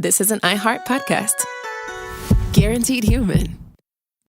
this is an iHeart podcast. Guaranteed human.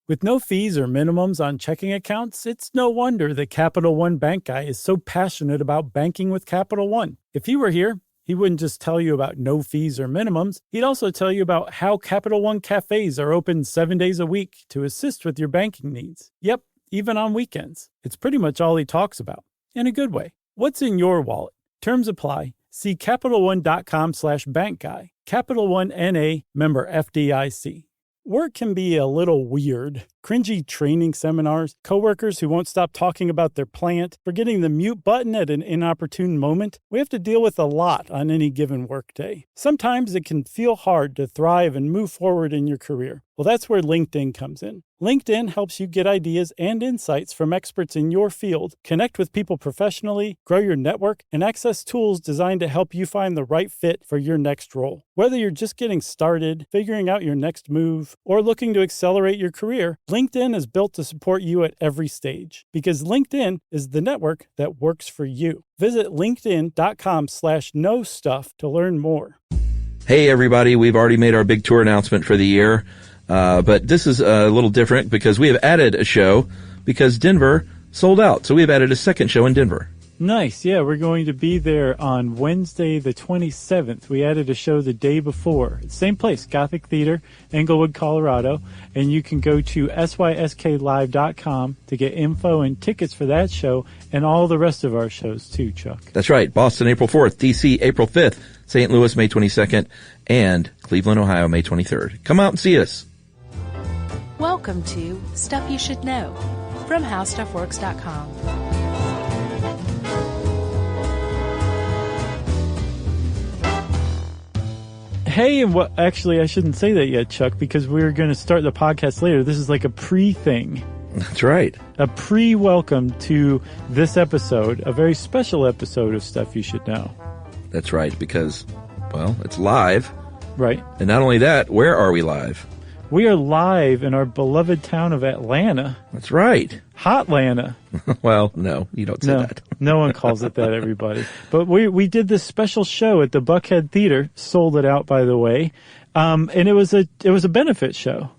With no fees or minimums on checking accounts, it's no wonder that Capital One Bank Guy is so passionate about banking with Capital One. If he were here, he wouldn't just tell you about no fees or minimums. He'd also tell you about how Capital One cafes are open 7 days a week to assist with your banking needs. Yep, even on weekends. It's pretty much all he talks about, in a good way. What's in your wallet? Terms apply. See CapitalOne.com/bankguy. Capital One N.A., member FDIC. Work can be a little weird. Cringy training seminars, coworkers who won't stop talking about their plant, forgetting the mute button at an inopportune moment. We have to deal with a lot on any given workday. Sometimes it can feel hard to thrive and move forward in your career. Well, that's where LinkedIn comes in. LinkedIn helps you get ideas and insights from experts in your field, connect with people professionally, grow your network, and access tools designed to help you find the right fit for your next role. Whether you're just getting started, figuring out your next move, or looking to accelerate your career, LinkedIn is built to support you at every stage, because LinkedIn is the network that works for you. Visit linkedin.com/knowstuff to learn more. Hey everybody, we've already made our big tour announcement for the year, but this is a little different because we have added a show because Denver sold out. So we have added a second show in Denver. Nice. Yeah, we're going to be there on Wednesday the 27th. We added a show the day before. Same place, Gothic Theater, Englewood, Colorado. And you can go to sysklive.com to get info and tickets for that show and all the rest of our shows too, Chuck. That's right. Boston, April 4th. D.C., April 5th. St. Louis, May 22nd. And Cleveland, Ohio, May 23rd. Come out and see us. Welcome to Stuff You Should Know from HowStuffWorks.com. Hey, and what? Actually, I shouldn't say that yet, Chuck, because we're going to start the podcast later. This is like a pre-thing. That's right. A pre-welcome to this episode, a very special episode of Stuff You Should Know. That's right, because, well, it's live. Right. And not only that, where are we live? We are live in our beloved town of Atlanta. That's right. Hotlanta. Well, no, you don't say that. No one calls it that, everybody. But we did this special show at the Buckhead Theater, sold it out, by the way, and it was a benefit show.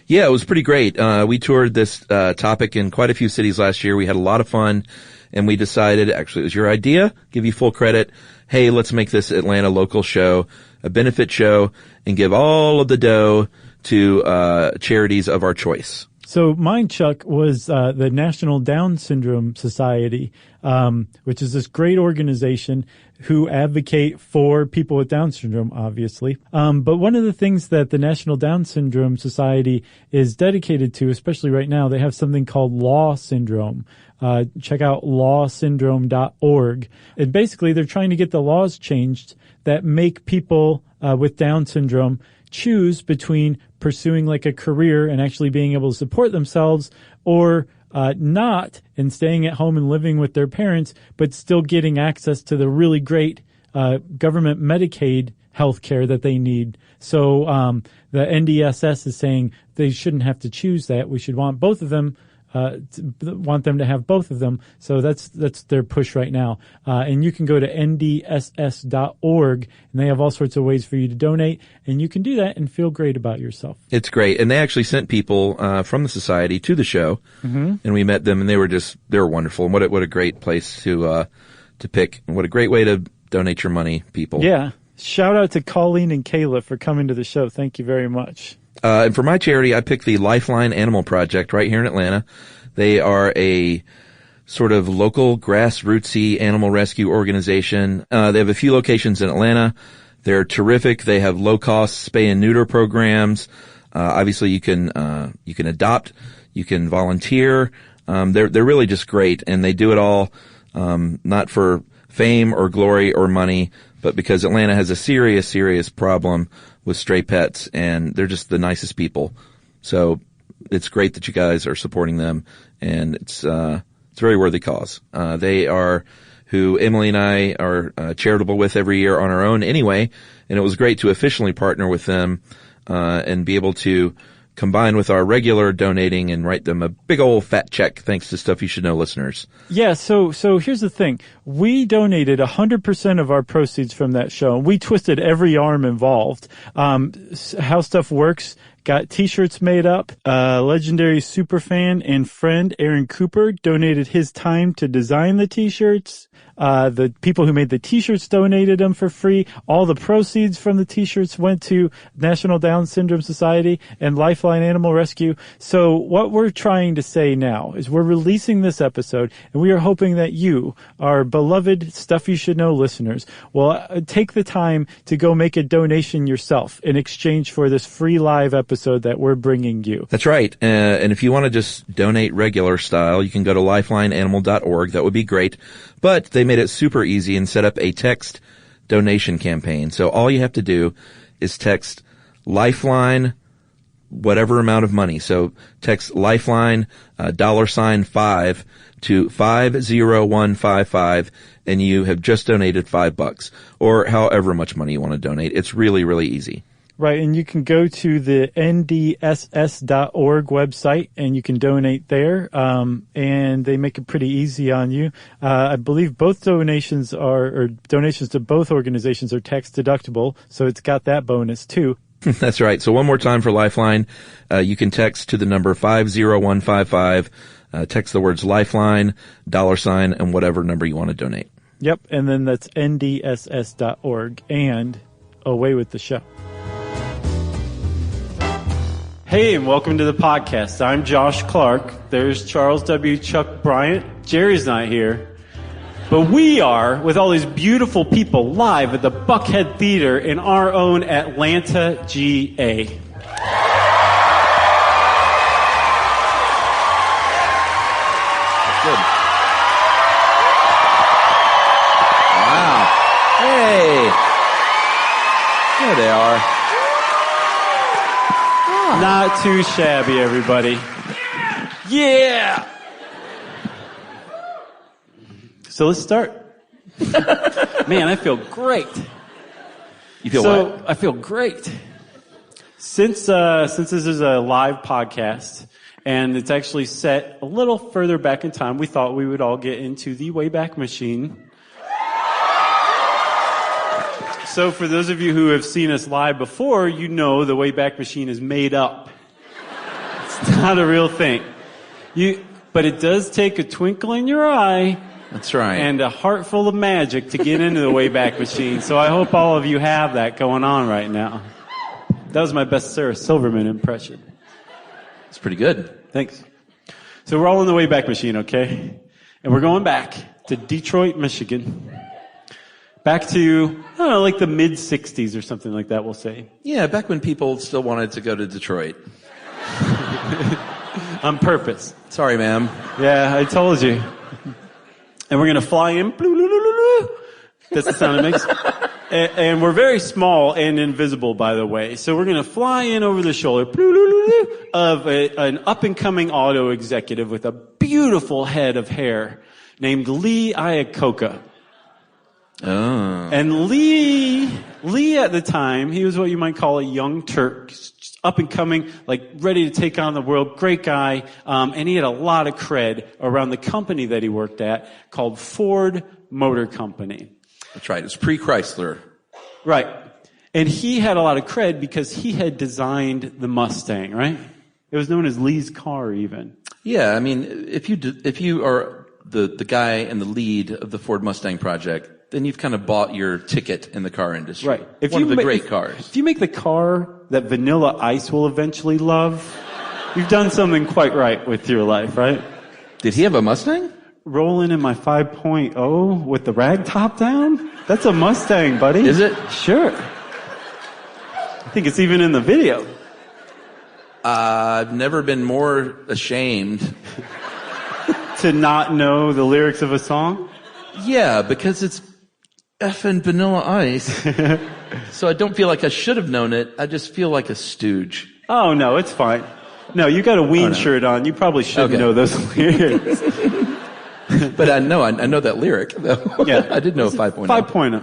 Yeah, it was pretty great. We toured this topic in quite a few cities last year. We had a lot of fun, and we decided, actually it was your idea, give you full credit, hey, let's make this Atlanta local show, a benefit show, and give all of the dough to charities of our choice. So mine, Chuck, was the National Down Syndrome Society, which is this great organization who advocate for people with Down syndrome, obviously. But one of the things that the National Down Syndrome Society is dedicated to, especially right now, they have something called Law Syndrome. Check out lawsyndrome.org. And basically, they're trying to get the laws changed that make people with Down syndrome choose between pursuing like a career and actually being able to support themselves, or not, and staying at home and living with their parents, but still getting access to the really great government Medicaid health care that they need. So the NDSS is saying they shouldn't have to choose that. We should want both of them. Want them to have both of them. So that's their push right now. And you can go to ndss.org, and they have all sorts of ways for you to donate, and you can do that and feel great about yourself. It's great. And they actually sent people from the society to the show, and we met them, and they were wonderful. And what a great place to pick. What a great way to donate your money, people. Yeah. Shout out to Colleen and Kayla for coming to the show. Thank you very much. And for my charity, I picked the Lifeline Animal Project right here in Atlanta. They are a sort of local grassrootsy animal rescue organization. They have a few locations in Atlanta. They're terrific. They have low-cost spay and neuter programs. Obviously, you can adopt, you can volunteer. They're really just great, and they do it all not for fame or glory or money, but because Atlanta has a serious problem with stray pets, and they're just the nicest people. So it's great that you guys are supporting them, and it's a very worthy cause. They are who Emily and I are charitable with every year on our own anyway, and it was great to officially partner with them and be able to combine with our regular donating and write them a big old fat check thanks to Stuff You Should Know listeners. Yeah, so here's the thing. We donated 100% of our proceeds from that show. We twisted every arm involved. How Stuff Works got t-shirts made up. Legendary superfan and friend Aaron Cooper donated his time to design the t-shirts. The people who made the t-shirts donated them for free. All the proceeds from the t-shirts went to National Down Syndrome Society and Lifeline Animal Rescue. So what we're trying to say now is we're releasing this episode, and we are hoping that you, our beloved Stuff You Should Know listeners, will take the time to go make a donation yourself in exchange for this free live episode that we're bringing you. That's right. And if you want to just donate regular style, you can go to lifelineanimal.org. That would be great. But they made it super easy and set up a text donation campaign. So all you have to do is text Lifeline, whatever amount of money. So text Lifeline, $5 to 50155, and you have just donated $5, or however much money you want to donate. It's really, really easy. Right, and you can go to the ndss.org website and you can donate there, and they make it pretty easy on you. I believe both donations to both organizations are tax deductible, so it's got that bonus too. That's right. So one more time for Lifeline, you can text to the number 50155, text the words Lifeline, $, and whatever number you want to donate. Yep, and then that's ndss.org, and away with the show. Hey, and welcome to the podcast. I'm Josh Clark. There's Charles W. Chuck Bryant. Jerry's not here. But we are, with all these beautiful people, live at the Buckhead Theater in our own Atlanta, GA. Good. Wow. Hey. There they are. Not too shabby, everybody. Yeah! So let's start. Man, I feel great. You feel what? I feel great. Since this is a live podcast, and it's actually set a little further back in time, we thought we would all get into the Wayback Machine. So for those of you who have seen us live before, you know the Wayback Machine is made up. It's not a real thing. But it does take a twinkle in your eye. That's right. And a heart full of magic to get into the Wayback Machine. So I hope all of you have that going on right now. That was my best Sarah Silverman impression. It's pretty good. Thanks. So we're all in the Wayback Machine, okay? And we're going back to Detroit, Michigan. Back to, I don't know, like the mid-'60s or something like that, we'll say. Yeah, back when people still wanted to go to Detroit. On purpose. Sorry, ma'am. Yeah, I told you. And we're going to fly in. That's the sound it makes. And we're very small and invisible, by the way. So we're going to fly in over the shoulder of an up-and-coming auto executive with a beautiful head of hair named Lee Iacocca. Oh. And Lee at the time, he was what you might call a young Turk, up and coming, like ready to take on the world, great guy, and he had a lot of cred around the company that he worked at called Ford Motor Company. That's right. It's pre-Chrysler. Right. And he had a lot of cred because he had designed the Mustang, right? It was known as Lee's car even. Yeah, I mean, if you are the guy and the lead of the Ford Mustang project, then you've kind of bought your ticket in the car industry. Right. One of the great cars. If you make the car that Vanilla Ice will eventually love, you've done something quite right with your life, right? Did he have a Mustang? Rolling in my 5.0 with the rag top down? That's a Mustang, buddy. Is it? Sure. I think it's even in the video. I've never been more ashamed. To not know the lyrics of a song? Yeah, because it's effing Vanilla Ice. So I don't feel like I should have known it. I just feel like a stooge. Oh, no, it's fine. No, you got a Ween shirt on. You probably should know those lyrics. But I know that lyric, though. Yeah. I did know 5.0. 5.0.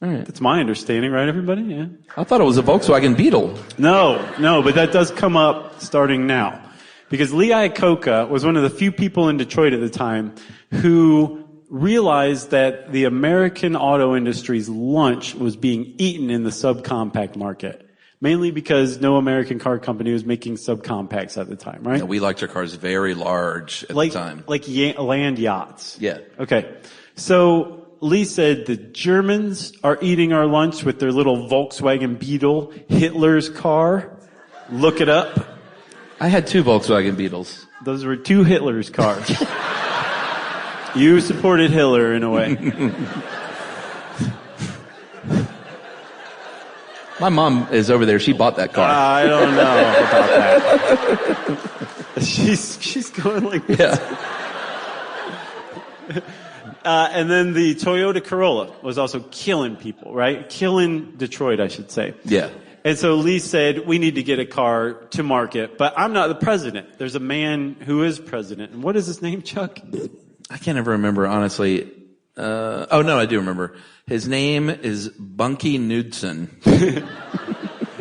All right. That's my understanding, right, everybody? Yeah. I thought it was a Volkswagen Beetle. No, but that does come up starting now. Because Lee Iacocca was one of the few people in Detroit at the time who realized that the American auto industry's lunch was being eaten in the subcompact market. Mainly because no American car company was making subcompacts at the time, right? Yeah, we liked our cars very large at the time. Like land yachts. Yeah. Okay. So Lee said the Germans are eating our lunch with their little Volkswagen Beetle, Hitler's car. Look it up. I had 2 Volkswagen Beetles. Those were 2 Hitler's cars. You supported Hitler in a way. My mom is over there. She bought that car. I don't know about that. She's going like this. Yeah. And then the Toyota Corolla was also killing people, right? Killing Detroit, I should say. Yeah. And so Lee said, we need to get a car to market, but I'm not the president. There's a man who is president. And what is his name, Chuck? I can't ever remember, honestly. Oh, no, I do remember. His name is Bunky Knudsen.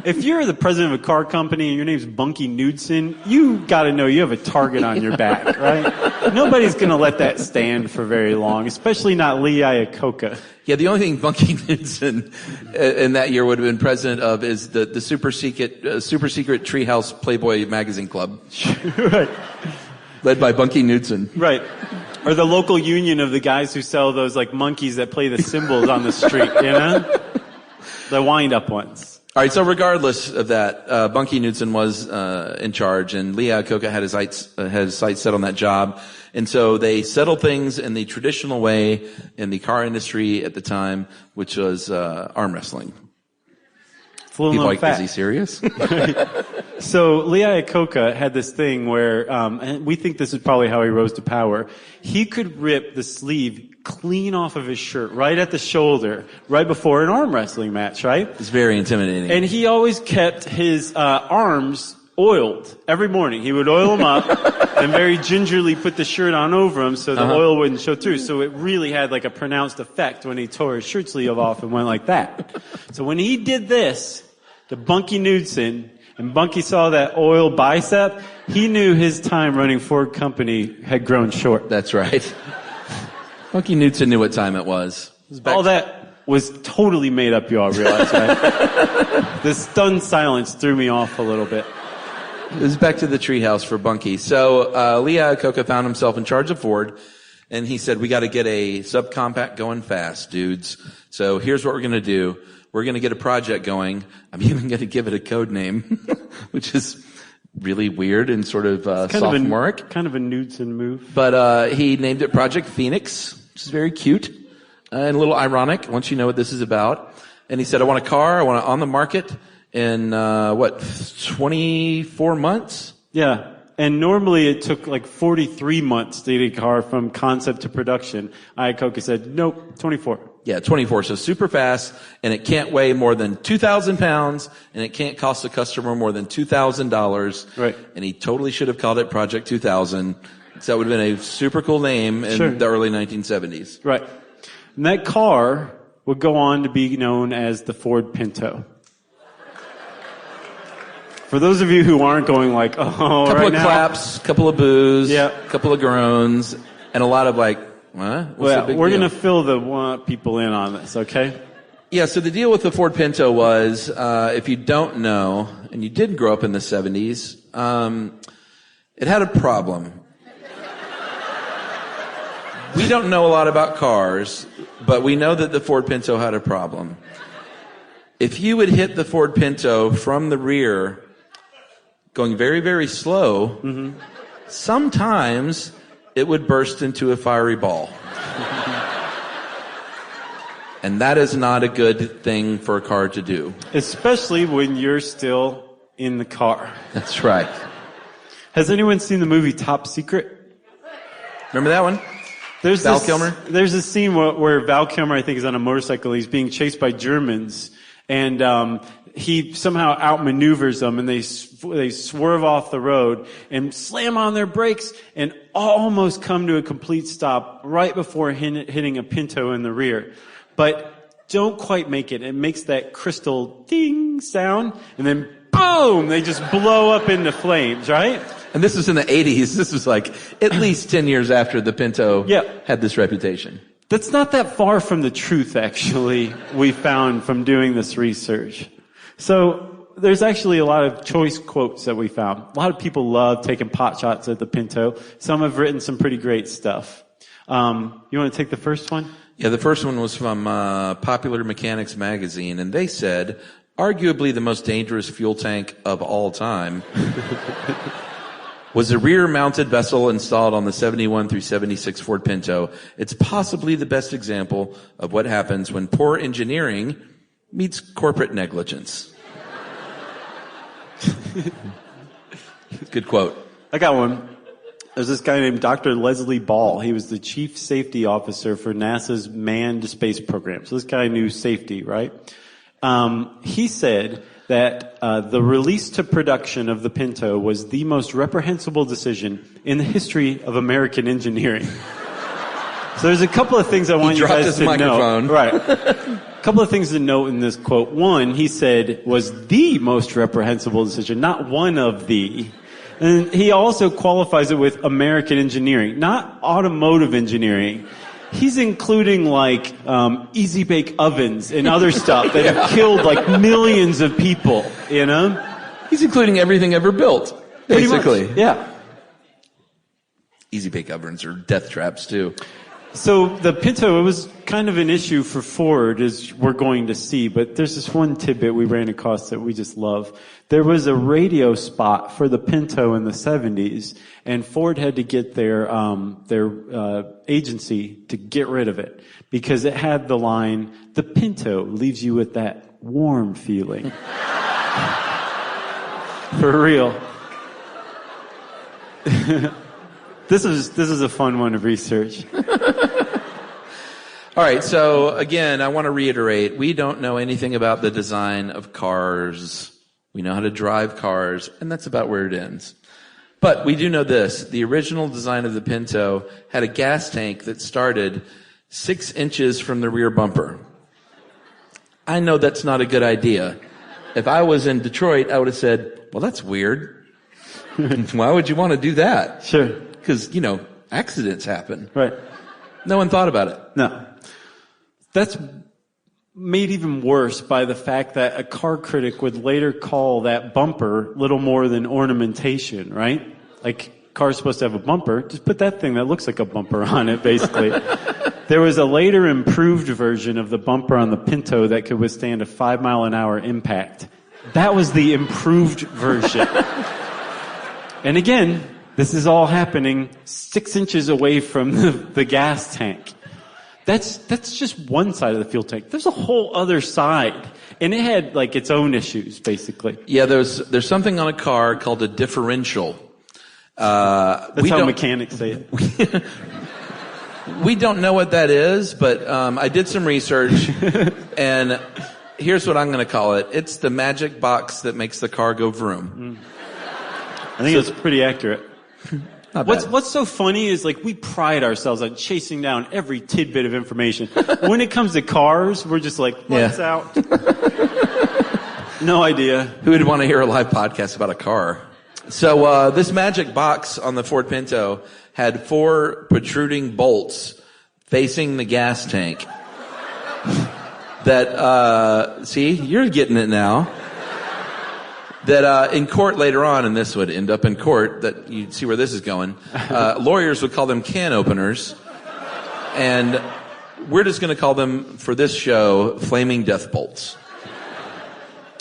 If you're the president of a car company and your name's Bunky Knudsen, you gotta know you have a target on your back, right? Nobody's gonna let that stand for very long, especially not Lee Iacocca. Yeah, the only thing Bunky Knudsen in that year would have been president of is the super secret Treehouse Playboy magazine club. Right. Led by Bunky Knudsen. Right. Or the local union of the guys who sell those like monkeys that play the cymbals on the street, you know? The wind-up ones. All right, so regardless of that, Bunky Knudsen was in charge, and Lee Iacocca had his sights set on that job. And so they settled things in the traditional way in the car industry at the time, which was arm wrestling. People like, is he serious? So Lee Iacocca had this thing where, and we think this is probably how he rose to power. He could rip the sleeve clean off of his shirt, right at the shoulder, right before an arm wrestling match, right? It's very intimidating. And he always kept his arms oiled every morning. He would oil them up and very gingerly put the shirt on over him so the oil wouldn't show through. So it really had like a pronounced effect when he tore his shirt sleeve off and went like that. So when he did this to Bunky Knudsen, and Bunky saw that oil bicep, he knew his time running Ford Company had grown short. That's right. Bunky Knudsen knew what time it was. All that was totally made up, you all realize, right? The stunned silence threw me off a little bit. It was back to the treehouse for Bunky. So Lee Iacocca found himself in charge of Ford, and he said, we got to get a subcompact going fast, dudes. So here's what we're going to do. We're going to get a project going. I'm even going to give it a code name, which is really weird and sort of sophomoric. Kind of a Knudsen move. But he named it Project Phoenix, which is very cute and a little ironic once you know what this is about. And he said, I want a car. I want it on the market in, 24 months? Yeah. And normally it took like 43 months to get a car from concept to production. Iacocca said, nope, 24. Yeah, 24. So super fast, and it can't weigh more than 2,000 pounds, and it can't cost the customer more than $2,000. Right. And he totally should have called it Project 2000. So that would have been a super cool name in the early 1970s. Right. And that car would go on to be known as the Ford Pinto. For those of you who aren't going like, oh, couple of claps, couple of boos, couple of groans, and a lot of like, what? Well, we're going to fill the people in on this, okay? Yeah, so the deal with the Ford Pinto was, if you don't know, and you did grow up in the 70s, it had a problem. We don't know a lot about cars, but we know that the Ford Pinto had a problem. If you would hit the Ford Pinto from the rear, going very, very slow, sometimes it would burst into a fiery ball. And that is not a good thing for a car to do. Especially when you're still in the car. That's right. Has anyone seen the movie Top Secret? Remember that one? Val Kilmer? There's a scene where Val Kilmer, I think, is on a motorcycle. He's being chased by Germans. And he somehow outmaneuvers them, and they swerve off the road and slam on their brakes and almost come to a complete stop right before hitting a Pinto in the rear. But don't quite make it. It makes that crystal ding sound, and then boom, they just blow up into flames, right? And this was in the 80s. This was like at least 10 years after the Pinto had this reputation. That's not that far from the truth, actually, we found from doing this research. So there's actually a lot of choice quotes that we found. A lot of people love taking pot shots at the Pinto. Some have written some pretty great stuff. You want to take the first one? Yeah, the first one was from Popular Mechanics magazine, and they said, arguably the most dangerous fuel tank of all time was a rear-mounted vessel installed on the 71 through 76 Ford Pinto. It's possibly the best example of what happens when poor engineering meets corporate negligence. Good quote. I got one. There's this guy named Dr. Leslie Ball. He was the chief safety officer for NASA's manned space program. So this guy knew safety, right? He said that the release to production of the Pinto was the most reprehensible decision in the history of American engineering. So there's a couple of things I want you guys to know. Right. A couple of things to note in this quote. One, he said, was the most reprehensible decision, not one of the. And he also qualifies it with American engineering, not automotive engineering. He's including like easy bake ovens and other stuff that have killed like millions of people, you know? He's including everything ever built, basically. Yeah. Easy bake ovens or death traps too. So the Pinto, it was kind of an issue for Ford, as we're going to see, but there's this one tidbit we ran across that we just love. There was a radio spot for the Pinto in the 70s, and Ford had to get their agency to get rid of it because it had the line, "The Pinto leaves you with that warm feeling." For real. This is a fun one to research. All right, so again, I want to reiterate, we don't know anything about the design of cars. We know how to drive cars, and that's about where it ends. But we do know this. The original design of the Pinto had a gas tank that started 6 inches from the rear bumper. I know that's not a good idea. If I was in Detroit, I would have said, well, that's weird. Why would you want to do that? Sure. Because, accidents happen. Right. No one thought about it. No. That's made even worse by the fact that a car critic would later call that bumper little more than ornamentation, right? Like, car's supposed to have a bumper. Just put that thing that looks like a bumper on it, basically. There was a later improved version of the bumper on the Pinto that could withstand a 5-mile-an-hour impact. That was the improved version. And again, this is all happening 6 inches away from the gas tank. That's just one side of the fuel tank. There's a whole other side. And it had like its own issues, basically. Yeah, there's something on a car called a differential. That's how mechanics say it. We don't know what that is, but I did some research, and here's what I'm going to call it. It's the magic box that makes the car go vroom. I think it's pretty accurate. What's What's so funny is like we pride ourselves on chasing down every tidbit of information. When it comes to cars, we're just like, what's out? No idea. Who would want to hear a live podcast about a car? So this magic box on the Ford Pinto had 4 protruding bolts facing the gas tank. That see, you're getting it now. That in court later on, and this would end up in court, that you see where this is going, lawyers would call them can openers, and we're just going to call them, for this show, flaming death bolts.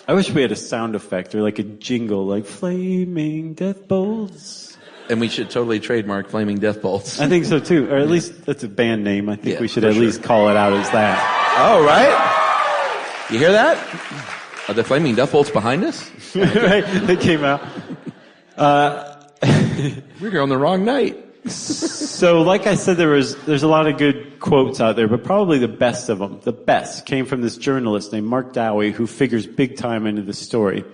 I wish we had a sound effect or like a jingle, like flaming death bolts. And we should totally trademark flaming death bolts. I think so too, or at least that's a band name. I think we should at least call it out as that. Oh, right? You hear that? Are the flaming death bolts behind us? Right, they came out. We're here on the wrong night. So, like I said, there's a lot of good quotes out there, but probably the best of them, the best, came from this journalist named Mark Dowie, who figures big time into the story.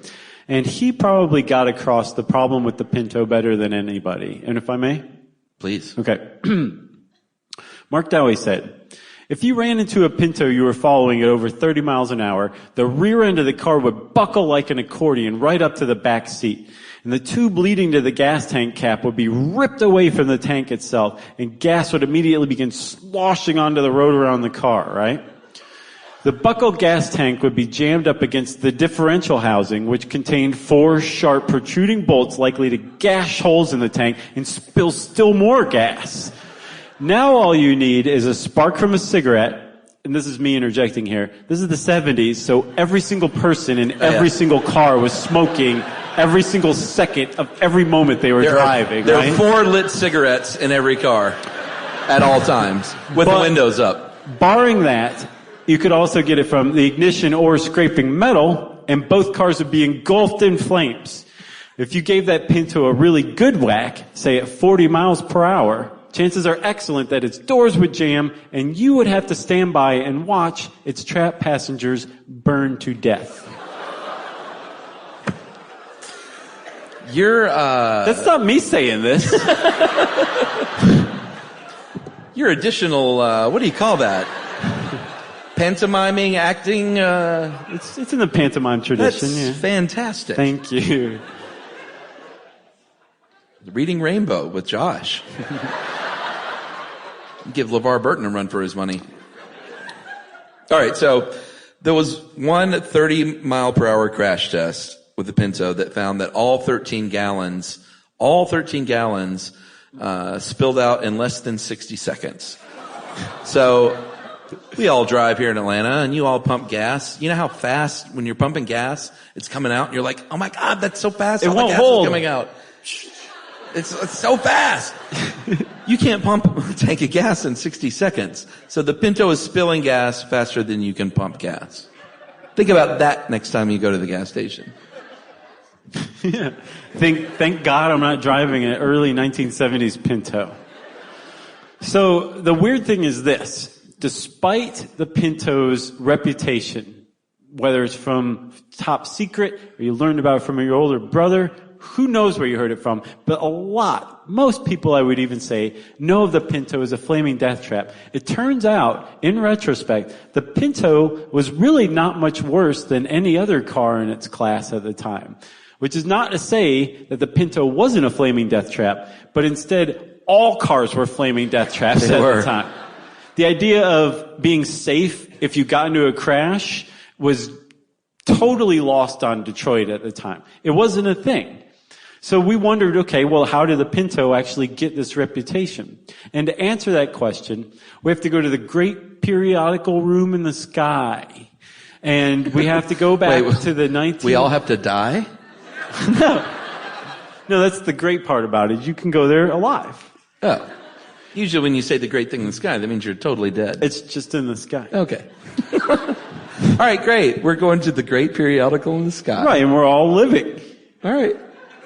And he probably got across the problem with the Pinto better than anybody. And if I may? Please. Okay. Mark Dowie said, If you ran into a Pinto you were following at over 30 miles an hour, the rear end of the car would buckle like an accordion right up to the back seat. And the tube leading to the gas tank cap would be ripped away from the tank itself, and gas would immediately begin sloshing onto the road around the car, right? The buckled gas tank would be jammed up against the differential housing, which contained 4 sharp protruding bolts likely to gash holes in the tank and spill still more gas. Now all you need is a spark from a cigarette, and this is me interjecting here. This is the 70s, so every single person in every single car was smoking every single second of every moment they were driving. There right? are 4 lit cigarettes in every car at all times, with the windows up. Barring that, you could also get it from the ignition or scraping metal, and both cars would be engulfed in flames. If you gave that Pinto a really good whack, say at 40 miles per hour, chances are excellent that its doors would jam, and you would have to stand by and watch its trapped passengers burn to death. That's not me saying this. Your additional, what do you call that? Pantomiming, acting, It's in the pantomime tradition, that's fantastic. Thank you. Reading Rainbow with Josh. Give LeVar Burton a run for his money. All right, so there was one 30-mile-per-hour crash test with the Pinto that found that all 13 gallons spilled out in less than 60 seconds. So we all drive here in Atlanta, and you all pump gas. You know how fast, when you're pumping gas, it's coming out, and you're like, oh my God, that's so fast. It all won't the gas hold. is coming out. It's so fast. You can't pump a tank of gas in 60 seconds. So the Pinto is spilling gas faster than you can pump gas. Think about that next time you go to the gas station. Yeah. Thank God I'm not driving an early 1970s Pinto. So the weird thing is this. Despite the Pinto's reputation, whether it's from top secret or you learned about it from your older brother, who knows where you heard it from, but most people I would even say, know of the Pinto as a flaming death trap. It turns out, in retrospect, the Pinto was really not much worse than any other car in its class at the time. Which is not to say that the Pinto wasn't a flaming death trap, but instead all cars were flaming death traps at the time. The idea of being safe if you got into a crash was totally lost on Detroit at the time. It wasn't a thing. So we wondered, okay, well, how did the Pinto actually get this reputation? And to answer that question, we have to go to the great periodical room in the sky. And we have to go back to the 19... We all have to die? No, that's the great part about it. You can go there alive. Oh. Usually when you say the great thing in the sky, that means you're totally dead. It's just in the sky. Okay. All right, great. We're going to the great periodical in the sky. Right, and we're all living. All right.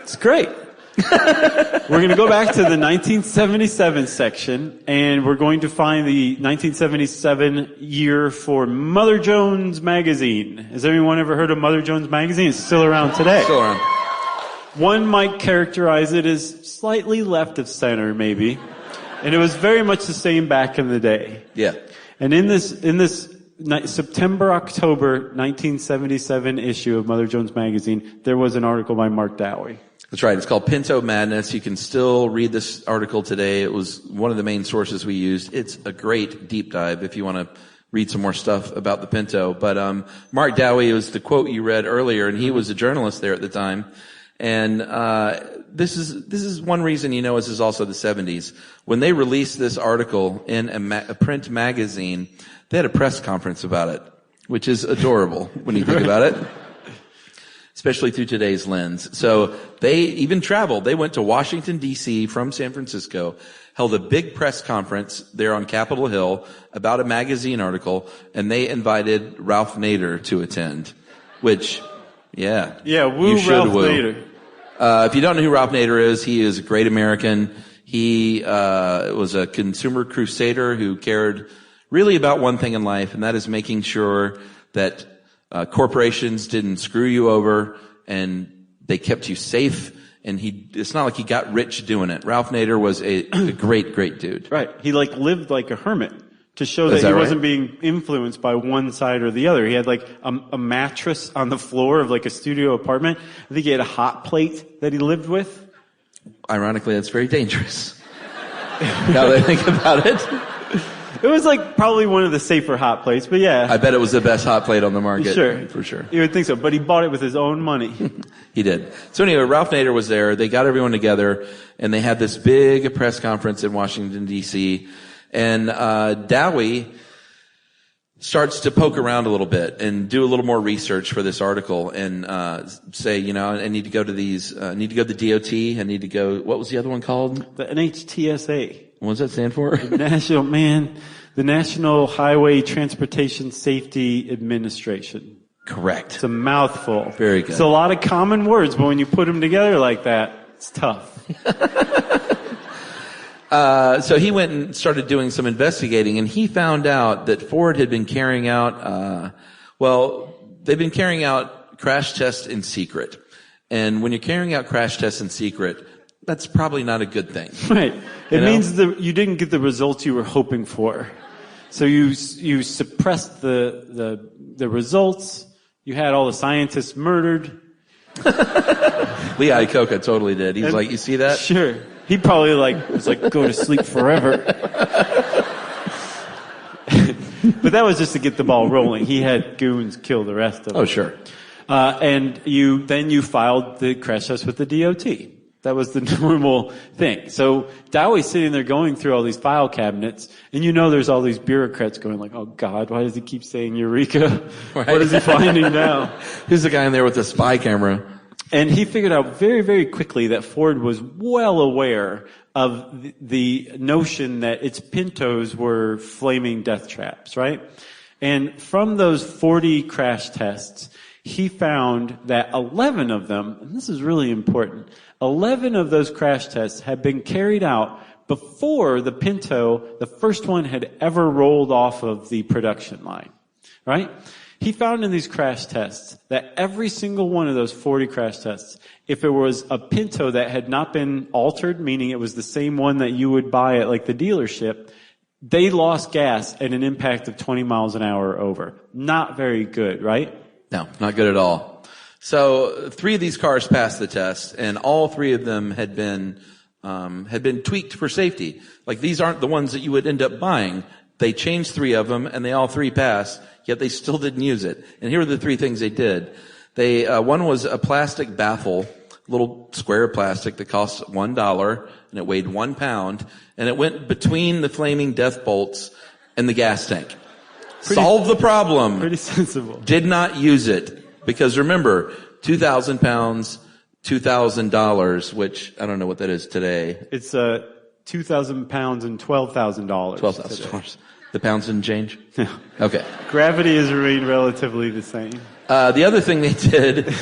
It's great. We're going to go back to the 1977 section, and we're going to find the 1977 year for Mother Jones Magazine. Has anyone ever heard of Mother Jones Magazine? It's still around today. Still around. One might characterize it as slightly left of center, maybe. And it was very much the same back in the day. Yeah. And in this September-October 1977 issue of Mother Jones Magazine, there was an article by Mark Dowie. That's right. It's called Pinto Madness. You can still read this article today. It was one of the main sources we used. It's a great deep dive if you want to read some more stuff about the Pinto. But Mark Dowie was the quote you read earlier, and he was a journalist there at the time. And this is one reason this is also the 70s. When they released this article in a print magazine, they had a press conference about it, which is adorable when you think about it. Especially through today's lens. So they even traveled. They went to Washington, D.C. from San Francisco, held a big press conference there on Capitol Hill about a magazine article, and they invited Ralph Nader to attend, which, yeah. Yeah, woo Ralph Nader. If you don't know who Ralph Nader is, he is a great American. He was a consumer crusader who cared really about one thing in life, and that is making sure that corporations didn't screw you over, and they kept you safe, and it's not like he got rich doing it. Ralph Nader was a great, great dude. Right. He lived like a hermit. to show that he wasn't being influenced by one side or the other. He had like a mattress on the floor of like a studio apartment. I think he had a hot plate that he lived with. Ironically, that's very dangerous. Now that I think about it. It was like probably one of the safer hot plates, but yeah. I bet it was the best hot plate on the market. Sure. For sure. You would think so, but he bought it with his own money. He did. So anyway, Ralph Nader was there. They got everyone together, and they had this big press conference in Washington, D.C., and Dowie starts to poke around a little bit and do a little more research for this article and say, I need to go to these, I need to go to the DOT, I need to go, what was the other one called? The NHTSA. What does that stand for? The National Highway Transportation Safety Administration. Correct. It's a mouthful. Very good. It's a lot of common words, but when you put them together like that, it's tough. So he went and started doing some investigating, and he found out that Ford had been carrying out, they've been carrying out crash tests in secret. And when you're carrying out crash tests in secret, that's probably not a good thing. Right. It means that you didn't get the results you were hoping for. So you suppressed the results. You had all the scientists murdered. Lee Iacocca totally did. He's like, you see that? Sure. He probably was like, go to sleep forever. But that was just to get the ball rolling. He had goons kill the rest of them. Oh, sure. And you filed the crash test with the DOT. That was the normal thing. So Dowie's sitting there going through all these file cabinets, and there's all these bureaucrats going like, oh God, why does he keep saying Eureka? Right. What is he finding now? Who's the guy in there with the spy camera? And he figured out very, very quickly that Ford was well aware of the notion that its Pintos were flaming death traps, right? And from those 40 crash tests, he found that 11 of them, and this is really important, 11 of those crash tests had been carried out before the Pinto, the first one, had ever rolled off of the production line, right? He found in these crash tests that every single one of those 40 crash tests, if it was a Pinto that had not been altered, meaning it was the same one that you would buy at like the dealership, they lost gas at an impact of 20 miles an hour or over. Not very good, right? No, not good at all. So 3 of these cars passed the test, and all 3 of them had been tweaked for safety. Like, these aren't the ones that you would end up buying. They changed 3 of them, and they all 3 passed, yet they still didn't use it. And here are the 3 things they did. One was a plastic baffle, little square of plastic that cost $1, and it weighed 1 pound, and it went between the flaming death bolts and the gas tank. Solved the problem. Pretty sensible. Did not use it. Because remember, 2,000 pounds, $2,000, which I don't know what that is today. It's 2,000 pounds and $12,000. $12,000. The pounds didn't change? No. Okay. Gravity has remained relatively the same. The other thing they did,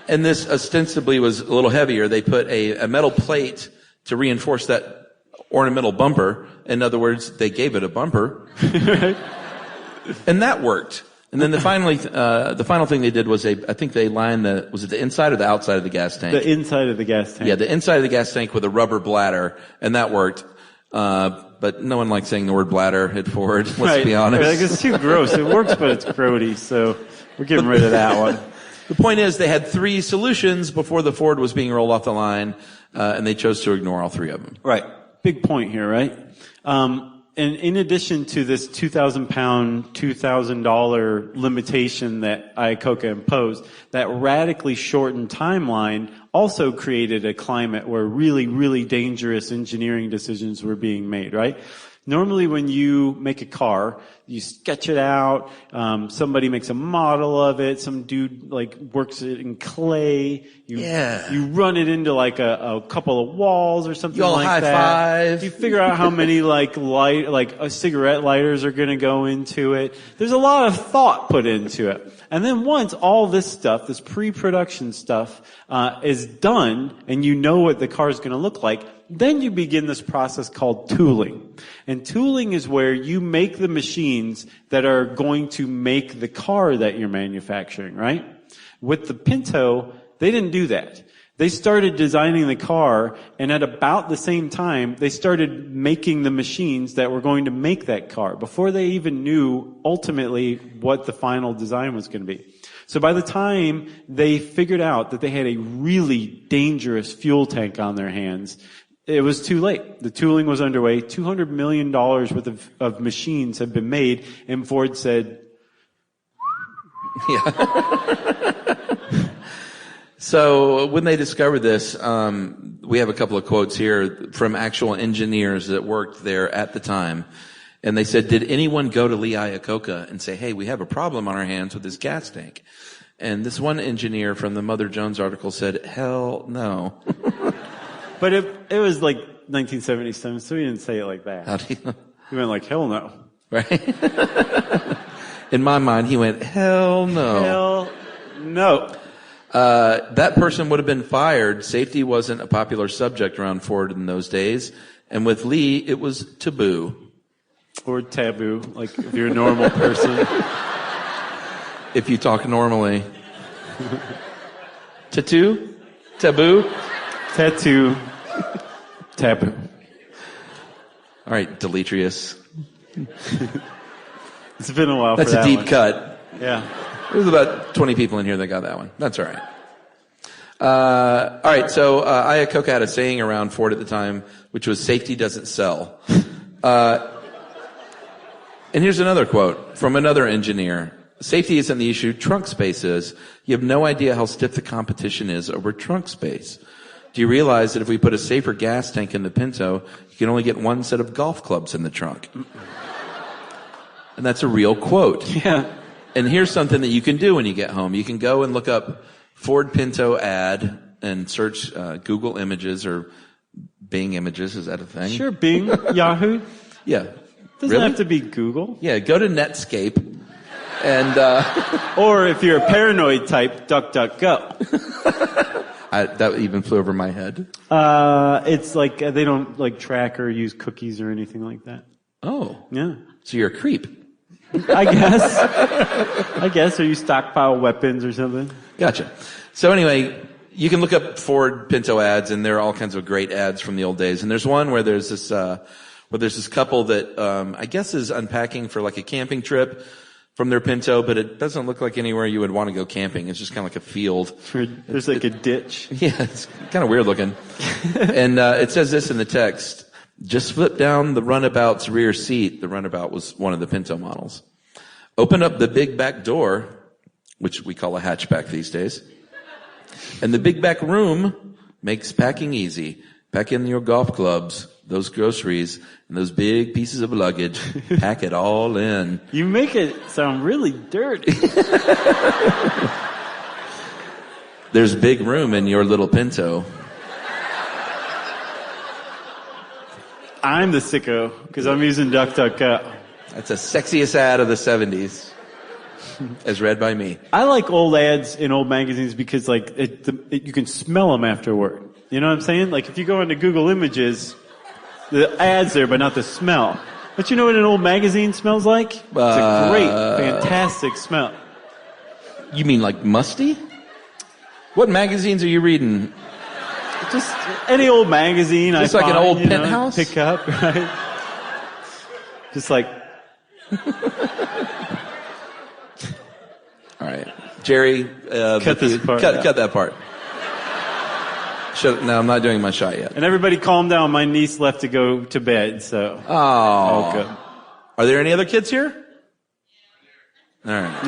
and this ostensibly was a little heavier, they put a metal plate to reinforce that ornamental bumper. In other words, they gave it a bumper. And that worked. And then the final thing they did was I think they lined was it the inside or the outside of the gas tank? The inside of the gas tank. Yeah, the inside of the gas tank with a rubber bladder, and that worked. But no one likes saying the word bladder at Ford, let's be honest. Like, it's too gross. It works, but it's grody, so we're getting rid of that one. The point is they had 3 solutions before the Ford was being rolled off the line, and they chose to ignore all 3 of them. Right. Big point here, right? And in addition to this 2,000 pound, $2,000 limitation that Iacocca imposed, that radically shortened timeline also created a climate where really, really dangerous engineering decisions were being made, right? Normally when you make a car, you sketch it out, somebody makes a model of it, some dude works it in clay, you run it into a couple of walls or something like that. You all high five. You figure out how many cigarette lighters are gonna go into it. There's a lot of thought put into it. And then once all this stuff, this pre-production stuff, is done and you know what the car is gonna look like, then you begin this process called tooling. And tooling is where you make the machines that are going to make the car that you're manufacturing, right? With the Pinto, they didn't do that. They started designing the car, and at about the same time, they started making the machines that were going to make that car before they even knew ultimately what the final design was going to be. So by the time they figured out that they had a really dangerous fuel tank on their hands, it was too late. The tooling was underway. $200 million worth of machines had been made, and Ford said, Yeah. So when they discovered this, we have a couple of quotes here from actual engineers that worked there at the time. And they said, did anyone go to Lee Iacocca and say, hey, we have a problem on our hands with this gas tank? And this one engineer from the Mother Jones article said, hell no. But it was like 1977, so he didn't say it like that. How do you? He went like, hell no. Right? In my mind, he went, hell no. Hell no. That person would have been fired. Safety wasn't a popular subject around Ford in those days. And with Lee, it was taboo. Or taboo, like if you're a normal person. If you talk normally. Tattoo? Taboo? Tattoo. Taboo. All right, Demetrius. It's been a while That's for that a deep one. cut. Yeah. There's about 20 people in here that got that one. That's all right. All right, so Iacocca had a saying around Ford at the time, which was safety doesn't sell. And here's another quote from another engineer. Safety isn't the issue, trunk space is. You have no idea how stiff the competition is over trunk space. Do you realize that if we put a safer gas tank in the Pinto, you can only get one set of golf clubs in the trunk? And that's a real quote. Yeah. And here's something that you can do when you get home. You can go and look up Ford Pinto ad and search Google Images or Bing Images. Is that a thing? Sure, Bing, Yahoo. Yeah. Doesn't Really? have to be Google. Yeah, go to Netscape and Or if you're a paranoid type, DuckDuckGo. that even flew over my head. It's like they don't like track or use cookies or anything like that. Oh. Yeah. So you're a creep. I guess. Or you stockpile weapons or something. Gotcha. So anyway, you can look up Ford Pinto ads, and there are all kinds of great ads from the old days. And there's one where there's this couple that I guess is unpacking for like a camping trip from their Pinto, but it doesn't look like anywhere you would want to go camping. It's just kind of like a field. There's like a ditch. Yeah, it's kind of weird looking. And it says this in the text. Just flip down the runabout's rear seat. The runabout was one of the Pinto models. Open up the big back door, which we call a hatchback these days. And the big back room makes packing easy. Pack in your golf clubs, those groceries, and those big pieces of luggage. Pack it all in. You make it sound really dirty. There's big room in your little Pinto. I'm the sicko because I'm using DuckDuckGo. That's the sexiest ad of the 70s, as read by me. I like old ads in old magazines because like you can smell them afterward. You know what I'm saying? Like if you go into Google Images, the ad's there, but not the smell. But you know what an old magazine smells like? It's a great, fantastic smell. You mean like musty? What magazines are you reading? Just any old magazine. Just I like find, an old you know, Penthouse? pick up, right? Just like. All right, Jerry. Cut this part. Cut that part. No, I'm not doing my shot yet. And everybody calm down. My niece left to go to bed, so. Oh. Good. Are there any other kids here? All right.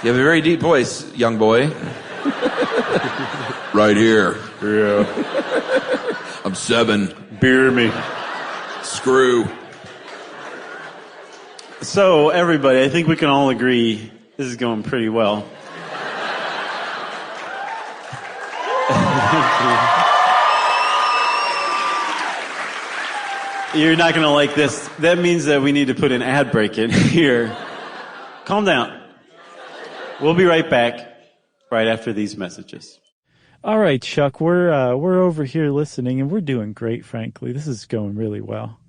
You have a very deep voice, young boy. Right here. Yeah. I'm 7. Beer me. Screw. So, everybody, I think we can all agree this is going pretty well. You're not going to like this. That means that we need to put an ad break in here. Calm down. We'll be right back right after these messages. All right, Chuck, we're over here listening, and we're doing great, frankly. This is going really well.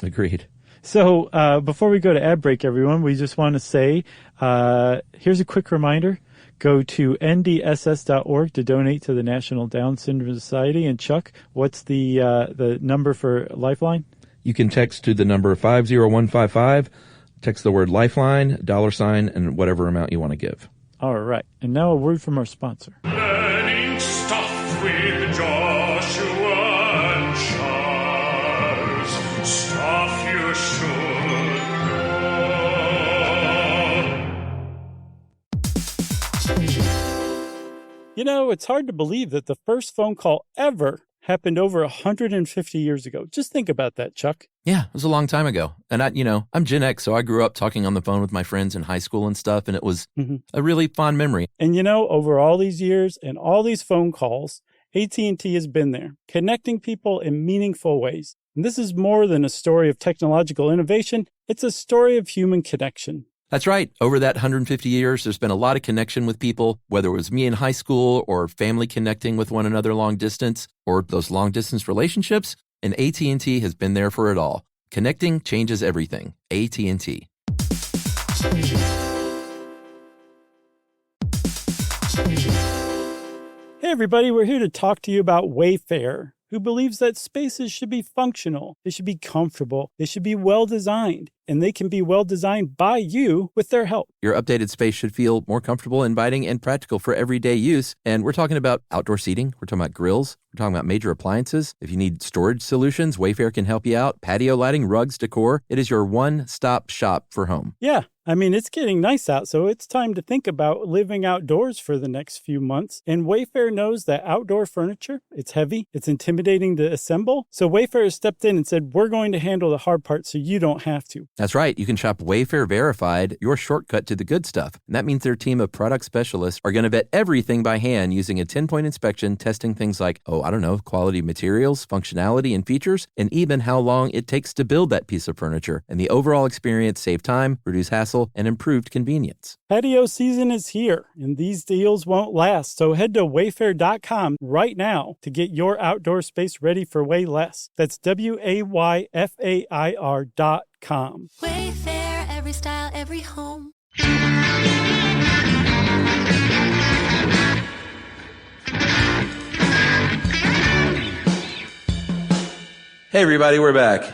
Agreed. So before we go to ad break, everyone, we just want to say, here's a quick reminder. go to ndss.org to donate to the National Down Syndrome Society. And Chuck, what's the number for Lifeline? You can text to the number 50155, text the word Lifeline, $, and whatever amount you want to give. All right. And now a word from our sponsor. Learning stuff with Joshua and Charles. Stuff you should know. You know, it's hard to believe that the first phone call ever happened over 150 years ago. Just think about that, Chuck. Yeah, it was a long time ago. And I'm Gen X, so I grew up talking on the phone with my friends in high school and stuff, and it was a really fond memory. And over all these years and all these phone calls, AT&T has been there, connecting people in meaningful ways. And this is more than a story of technological innovation. It's a story of human connection. That's right. Over that 150 years, there's been a lot of connection with people, whether it was me in high school or family connecting with one another long distance or those long distance relationships. And AT&T has been there for it all. Connecting changes everything. AT&T. Hey everybody, we're here to talk to you about Wayfair, who believes that spaces should be functional, they should be comfortable, they should be well-designed, and they can be well-designed by you with their help. Your updated space should feel more comfortable, inviting, and practical for everyday use. And we're talking about outdoor seating. We're talking about grills. We're talking about major appliances. If you need storage solutions, Wayfair can help you out. Patio lighting, rugs, decor. It is your one-stop shop for home. Yeah. It's getting nice out, so it's time to think about living outdoors for the next few months. And Wayfair knows that outdoor furniture, it's heavy, it's intimidating to assemble. So Wayfair has stepped in and said, we're going to handle the hard part so you don't have to. That's right. You can shop Wayfair Verified, your shortcut to the good stuff. And that means their team of product specialists are going to vet everything by hand using a 10-point inspection, testing things like, quality materials, functionality, and features, and even how long it takes to build that piece of furniture. And the overall experience save time, reduce hassle, and improved convenience. Patio season is here, and these deals won't last. So head to wayfair.com right now to get your outdoor space ready for way less. That's WAYFAIR.com. Wayfair, every style, every home. Hey everybody, we're back.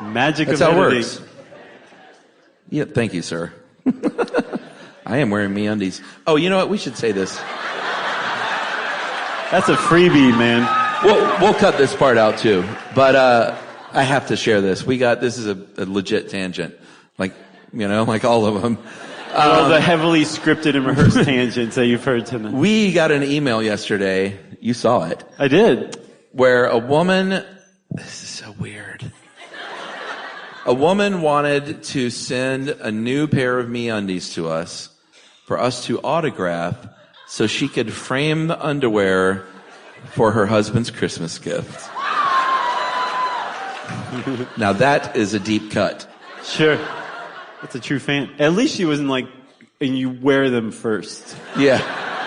Magic That's of how it editing. works. Yeah, thank you, sir. I am wearing MeUndies. Oh, you know what? We should say this. That's a freebie, man. We'll cut this part out too. But I have to share this. This is a legit tangent. Like all of them. All the heavily scripted and rehearsed tangents that you've heard tonight. We got an email yesterday. You saw it. I did. Where a woman, this is so weird. A woman wanted to send a new pair of MeUndies to us for us to autograph so she could frame the underwear for her husband's Christmas gift. Now that is a deep cut. Sure. That's a true fan. At least she wasn't and you wear them first. Yeah.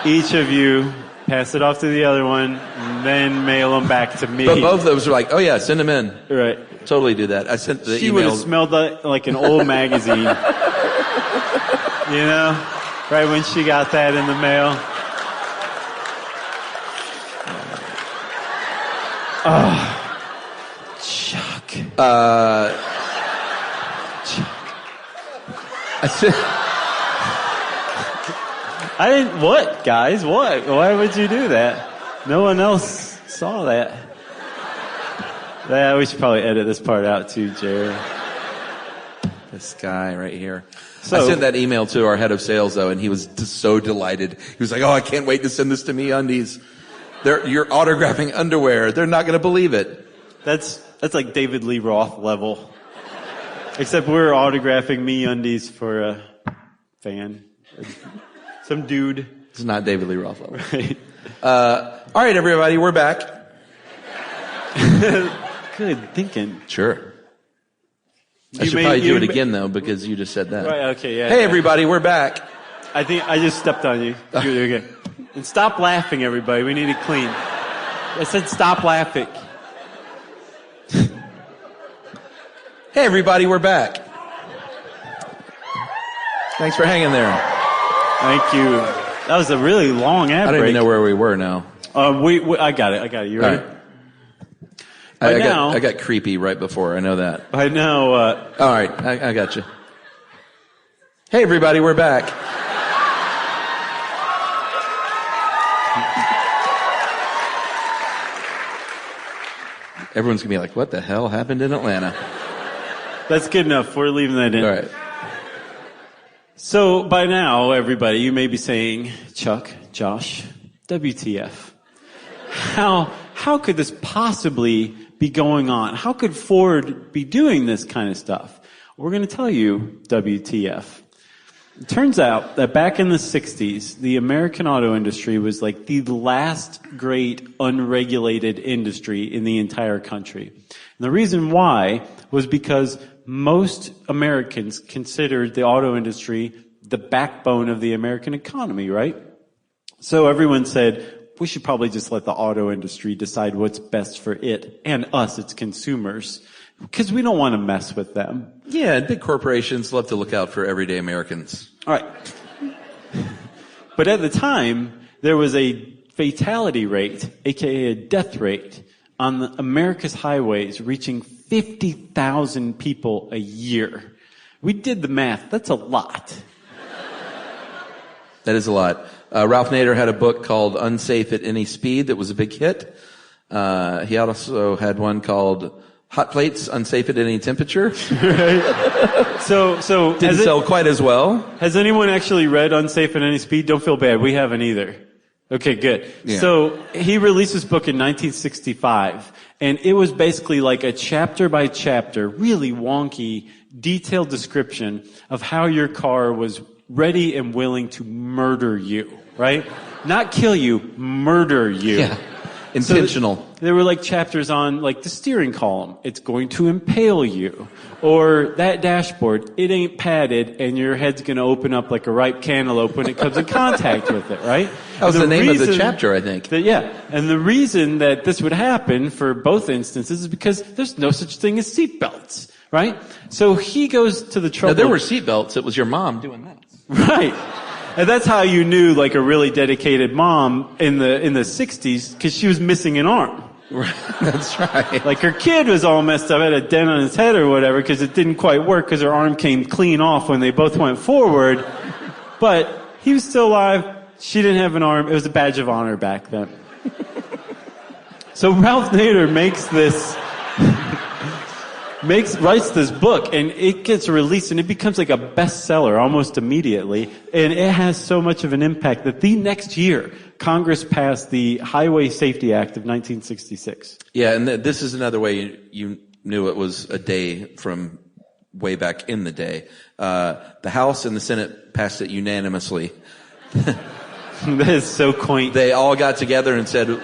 Each of you pass it off to the other one, and then mail them back to me. But both of those were like, oh yeah, send them in. Right. Totally do that. I sent the She email. would have smelled like an old magazine. Right when she got that in the mail. Oh. Chuck. I said, I didn't, what, guys? What? Why would you do that? No one else saw that. Yeah, we should probably edit this part out too, Jerry. this guy right here. So, I sent that email to our head of sales though, and he was just so delighted. He was like, oh, I can't wait to send this to MeUndies. You're autographing underwear. They're not going to believe it. That's like David Lee Roth level. Except we're autographing MeUndies for a fan. Some dude. It's not David Lee Roth level. Right. All right, everybody, we're back. Good thinking. Sure. I should probably do it again though, because you just said that. Right, okay, yeah. Hey, everybody, we're back. I think I just stepped on you. Do it again. And stop laughing, everybody. We need it clean. I said stop laughing. Hey, everybody, we're back. Thanks for hanging there. Thank you. That was a really long ad I don't break. even know where we were now. I got it. You ready? All right. Now, I got creepy right before. I know that. By now, all right. I got you. Hey, everybody. We're back. Everyone's going to be like, what the hell happened in Atlanta? That's good enough. We're leaving that in. All right. So by now, everybody, you may be saying, Chuck, Josh, WTF? How could this possibly be going on? How could Ford be doing this kind of stuff? We're going to tell you, WTF. It turns out that back in the 60s, the American auto industry was like the last great unregulated industry in the entire country. And the reason why was because most Americans considered the auto industry the backbone of the American economy, right? So everyone said, we should probably just let the auto industry decide what's best for it and us, its consumers, because we don't want to mess with them. Yeah, and big corporations love to look out for everyday Americans. All right. But at the time, there was a fatality rate, aka a death rate, on America's highways reaching 50,000 people a year. We did the math. That's a lot. That is a lot. Ralph Nader had a book called Unsafe at Any Speed that was a big hit. He also had one called Hot Plates, Unsafe at Any Temperature. So didn't sell quite as well. Has anyone actually read Unsafe at Any Speed? Don't feel bad. We haven't either. Okay, good. Yeah. So he released this book in 1965, and it was basically like a chapter by chapter, really wonky, detailed description of how your car was ready and willing to murder you, right? Not kill you, murder you. Yeah. Intentional. So there were like chapters on like the steering column. It's going to impale you. Or that dashboard, it ain't padded and your head's going to open up like a ripe cantaloupe when it comes in contact with it, right? That was the name of the chapter, I think. Yeah. And the reason that this would happen for both instances is because there's no such thing as seatbelts, right? So he goes to the trouble. Now, there were seatbelts. It was your mom doing that. Right. And that's how you knew like a really dedicated mom in the 60s, because she was missing an arm. That's right. Like her kid was all messed up, had a dent on his head or whatever, because it didn't quite work because her arm came clean off when they both went forward. But he was still alive. She didn't have an arm. It was a badge of honor back then. So Ralph Nader writes this book, and it gets released, and it becomes like a bestseller almost immediately. And it has so much of an impact that the next year, Congress passed the Highway Safety Act of 1966. Yeah, and this is another way you knew it was a day from way back in the day. The House and the Senate passed it unanimously. That is so quaint. They all got together and said,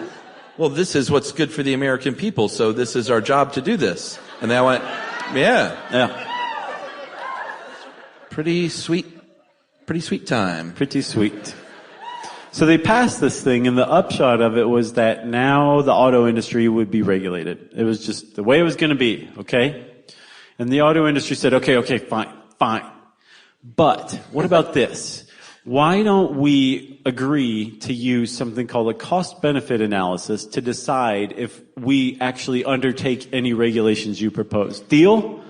well, this is what's good for the American people, so this is our job to do this. And they all went, yeah. Pretty sweet time. Pretty sweet. So they passed this thing, and the upshot of it was that now the auto industry would be regulated. It was just the way it was going to be, okay? And the auto industry said, okay, fine. But what about this? Why don't we agree to use something called a cost-benefit analysis to decide if we actually undertake any regulations you propose? Deal?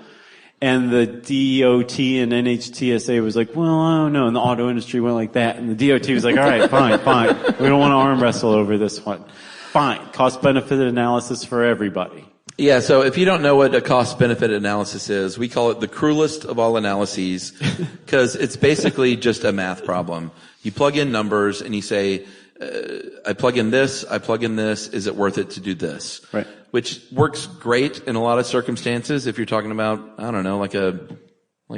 And the DOT and NHTSA was like, well, I don't know. And the auto industry went like that. And the DOT was like, all right, fine. We don't want to arm wrestle over this one. Fine. Cost-benefit analysis for everybody. Yeah, so if you don't know what a cost-benefit analysis is, we call it the cruelest of all analyses, because it's basically just a math problem. You plug in numbers and you say, I plug in this, is it worth it to do this? Right. Which works great in a lot of circumstances if you're talking about, I don't know, like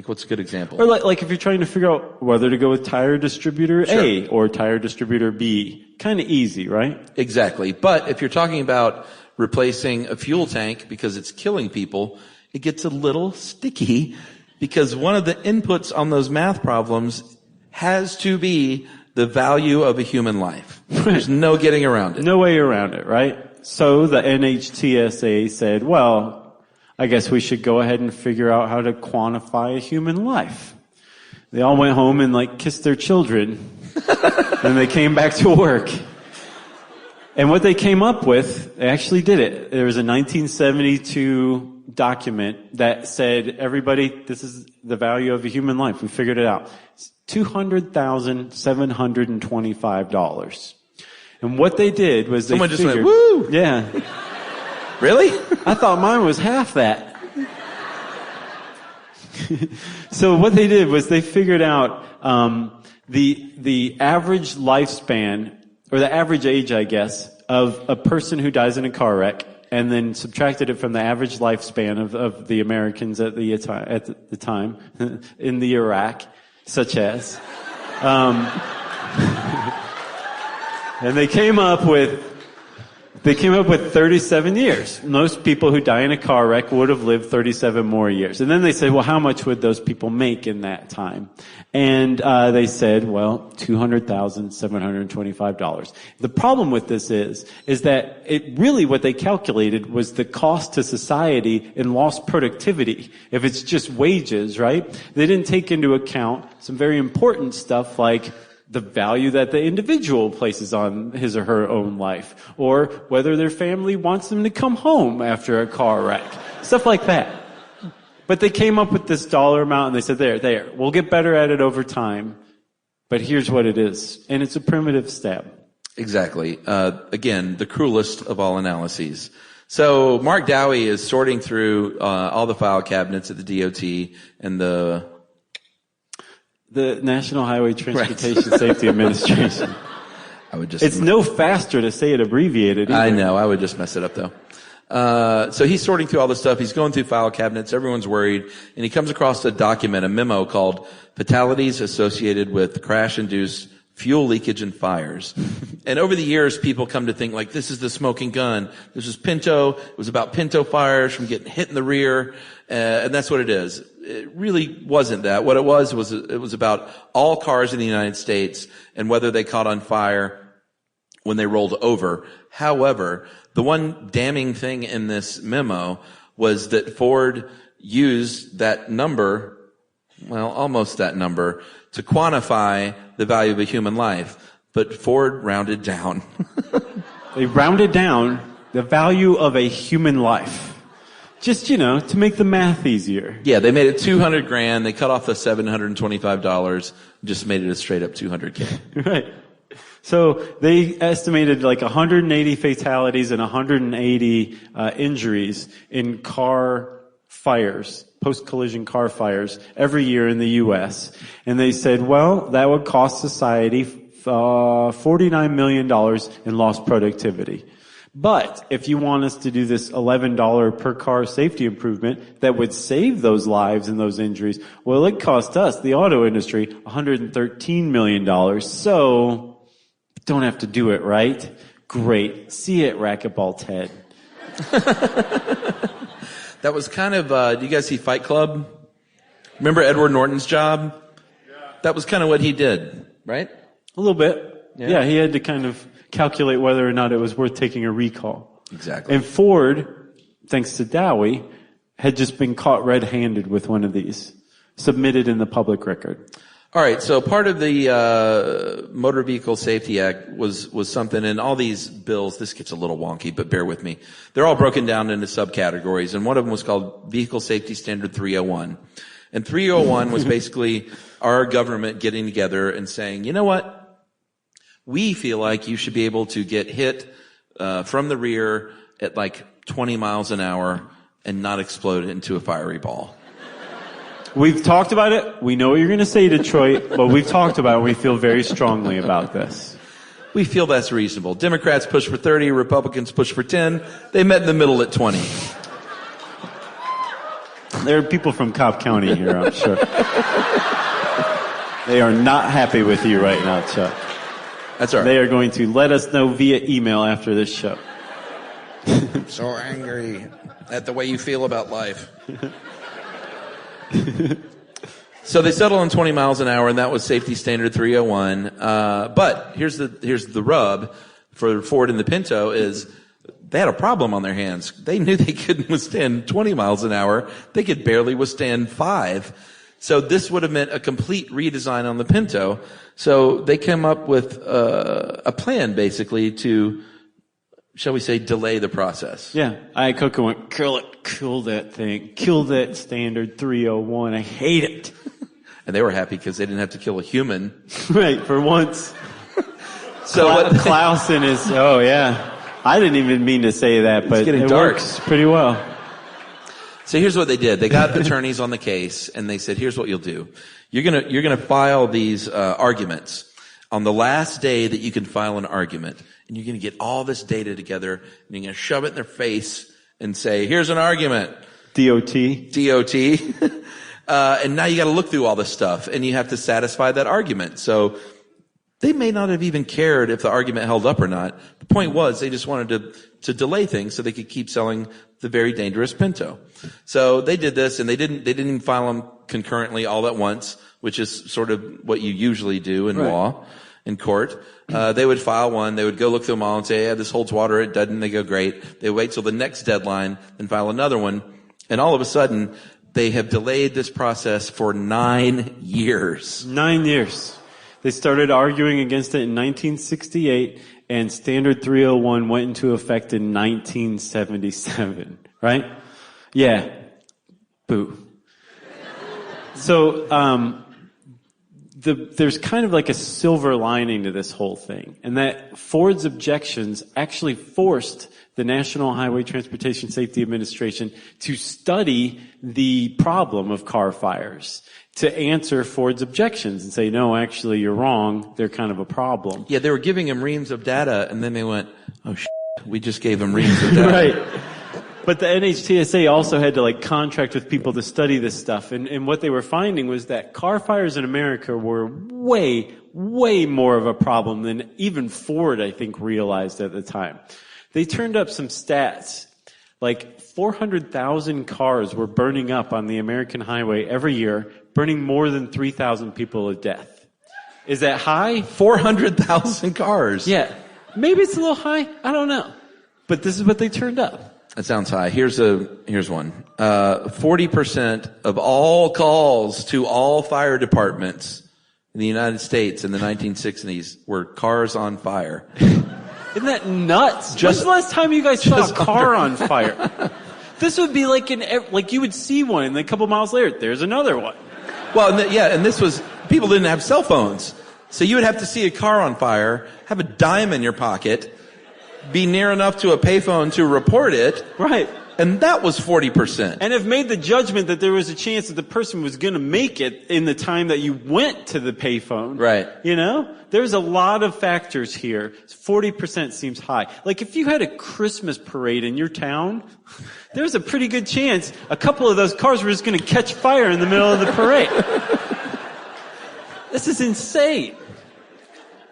what's a good example? Or like if you're trying to figure out whether to go with tire distributor A or tire distributor B. Kind of easy, right? Exactly. But if you're talking about replacing a fuel tank because it's killing people, it gets a little sticky because one of the inputs on those math problems has to be the value of a human life. There's no getting around it. No way around it, right? So the NHTSA said, well, I guess we should go ahead and figure out how to quantify a human life. They all went home and like kissed their children. And they came back to work. And what they came up with, they actually did it. There was a 1972 document that said, everybody, this is the value of a human life. We figured it out. It's $200,725. And what they did was Someone they just figured, went, woo! Yeah. Really? I thought mine was half that. So what they did was they figured out the average lifespan, or the average age, I guess, of a person who dies in a car wreck, and then subtracted it from the average lifespan of the Americans at the time in the Iraq, such as, and they came up with 37 years. Most people who die in a car wreck would have lived 37 more years. And then they said, well, how much would those people make in that time? And they said, well, $200,725. The problem with this is that it really, what they calculated was the cost to society in lost productivity. If it's just wages, right? They didn't take into account some very important stuff like the value that the individual places on his or her own life, or whether their family wants them to come home after a car wreck. Stuff like that. But they came up with this dollar amount and they said, there, we'll get better at it over time, but here's what it is. And it's a primitive stab. Exactly. Again, the cruelest of all analyses. So Mark Dowie is sorting through all the file cabinets at the DOT and the National Highway Transportation Safety Administration. It's no faster to say it abbreviated either. I know. I would just mess it up though. So he's sorting through all this stuff. He's going through file cabinets. Everyone's worried. And he comes across a document, a memo called Fatalities Associated with Crash-Induced Fuel Leakage and Fires. And over the years, people come to think like, this is the smoking gun. This was Pinto. It was about Pinto fires from getting hit in the rear. And that's what it is. It really wasn't that. What it was about all cars in the United States and whether they caught on fire when they rolled over. However, the one damning thing in this memo was that Ford used that number, well, almost that number, to quantify the value of a human life. But Ford rounded down. They rounded down the value of a human life. Just, to make the math easier. Yeah, they made it $200,000. They cut off the $725. Just made it a straight up $200K. Right. So they estimated like 180 fatalities and 180 injuries in car fires, post-collision car fires every year in the U.S. And they said, well, that would cost society $49 million in lost productivity. But if you want us to do this $11 per car safety improvement that would save those lives and those injuries, well, it cost us, the auto industry, $113 million. So, don't have to do it, right? Great. See you at Racquetball Ted. That was kind of, do you guys see Fight Club? Remember Edward Norton's job? Yeah. That was kind of what he did, right? A little bit. Yeah, he had to kind of calculate whether or not it was worth taking a recall. Exactly. And Ford, thanks to Dowie, had just been caught red-handed with one of these, submitted in the public record. All right, so part of the Motor Vehicle Safety Act was something, and all these bills, this gets a little wonky, but bear with me. They're all broken down into subcategories, and one of them was called Vehicle Safety Standard 301. And 301 was basically our government getting together and saying, you know what? We feel like you should be able to get hit from the rear at like 20 miles an hour and not explode into a fiery ball. We've talked about it. We know what you're going to say, Detroit, but we've talked about it. We feel very strongly about this. We feel that's reasonable. Democrats push for 30, Republicans push for 10. They met in the middle at 20. There are people from Cobb County here, I'm sure. They are not happy with you right now, Chuck. That's all right. They are going to let us know via email after this show. I'm so angry at the way you feel about life. So they settled on 20 miles an hour, and that was safety standard 301. But here's the rub for Ford and the Pinto is they had a problem on their hands. They knew they couldn't withstand 20 miles an hour. They could barely withstand 5. So this would have meant a complete redesign on the Pinto. So they came up with a plan basically to, shall we say, delay the process. Yeah. Coco went, kill that thing. Kill that standard 301. I hate it. And they were happy because they didn't have to kill a human. Right, for once. So Clausen is, oh yeah. I didn't even mean to say that, but it works pretty well. So here's what they did. They got attorneys on the case and they said, here's what you'll do. You're gonna file these, arguments on the last day that you can file an argument. And you're gonna get all this data together and you're gonna shove it in their face and say, here's an argument. DOT. And now you gotta look through all this stuff and you have to satisfy that argument. So they may not have even cared if the argument held up or not. The point was they just wanted to delay things so they could keep selling the very dangerous Pinto. So they did this and they didn't even file them concurrently all at once, which is sort of what you usually do in law, in court. They would file one, they would go look through them all and say, yeah, this holds water, it doesn't, they go great. They wait till the next deadline and file another one. And all of a sudden, they have delayed this process for 9 years. 9 years. They started arguing against it in 1968, and Standard 301 went into effect in 1977, right? Yeah. Boo. So, there's kind of like a silver lining to this whole thing, and that Ford's objections actually forced the National Highway Transportation Safety Administration to study the problem of car fires, to answer Ford's objections and say, no, actually, you're wrong. They're kind of a problem. Yeah, they were giving him reams of data, and then they went, oh, we just gave him reams of data. Right. But the NHTSA also had to contract with people to study this stuff. And what they were finding was that car fires in America were way, way more of a problem than even Ford, I think, realized at the time. They turned up some stats. 400,000 cars were burning up on the American highway every year, burning more than 3,000 people to death. Is that high? 400,000 cars. Yeah. Maybe it's a little high. I don't know. But this is what they turned up. That sounds high. Here's one. 40% of all calls to all fire departments in the United States in the 1960s were cars on fire. Isn't that nuts? When's the last time you guys saw a car on fire? This would be like you would see one, and then a couple miles later, there's another one. Well, and this was, people didn't have cell phones. So you would have to see a car on fire, have a dime in your pocket, be near enough to a payphone to report it. Right. And that was 40%. And have made the judgment that there was a chance that the person was going to make it in the time that you went to the payphone. Right. There's a lot of factors here. 40% seems high. If you had a Christmas parade in your town, there's a pretty good chance a couple of those cars were just going to catch fire in the middle of the parade. This is insane.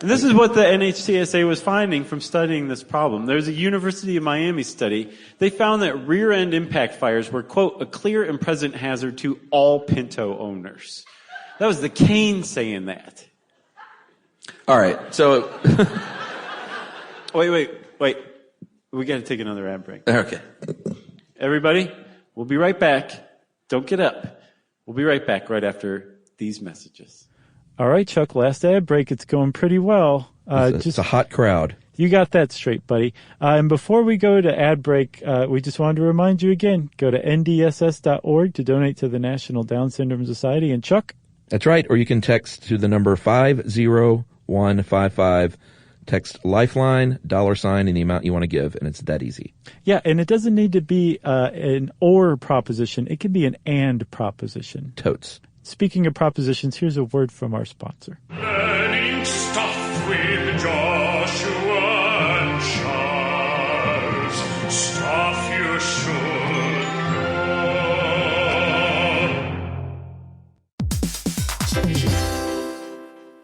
And this is what the NHTSA was finding from studying this problem. There's a University of Miami study. They found that rear-end impact fires were, quote, a clear and present hazard to all Pinto owners. That was the Kane saying that. All right, so... Wait. We got to take another ad break. Okay. Everybody, we'll be right back. Don't get up. We'll be right back right after these messages. All right, Chuck, last ad break. It's going pretty well. It's a hot crowd. You got that straight, buddy. And before we go to ad break, we just wanted to remind you again, go to ndss.org to donate to the National Down Syndrome Society. And Chuck? That's right. Or you can text to the number 50155. Text Lifeline, $, and the amount you want to give, and it's that easy. Yeah, and it doesn't need to be an or proposition. It can be an and proposition. Totes. Speaking of propositions, here's a word from our sponsor. Learning stuff with Joshua and Charles. Stuff you should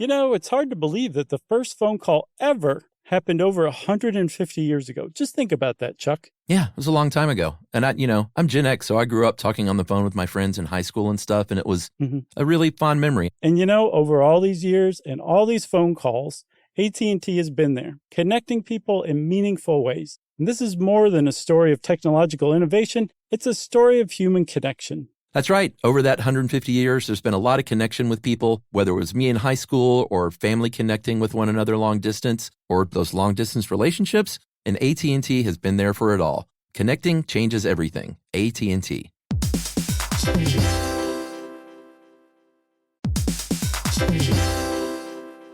know. It's hard to believe that the first phone call ever happened over 150 years ago. Just think about that, Chuck. Yeah, it was a long time ago. And I'm Gen X, so I grew up talking on the phone with my friends in high school and stuff, and it was a really fond memory. And over all these years and all these phone calls, AT&T has been there, connecting people in meaningful ways. And this is more than a story of technological innovation. It's a story of human connection. That's right. Over that 150 years, there's been a lot of connection with people, whether it was me in high school or family connecting with one another long distance or those long distance relationships, and AT&T has been there for it all. Connecting changes everything. AT&T.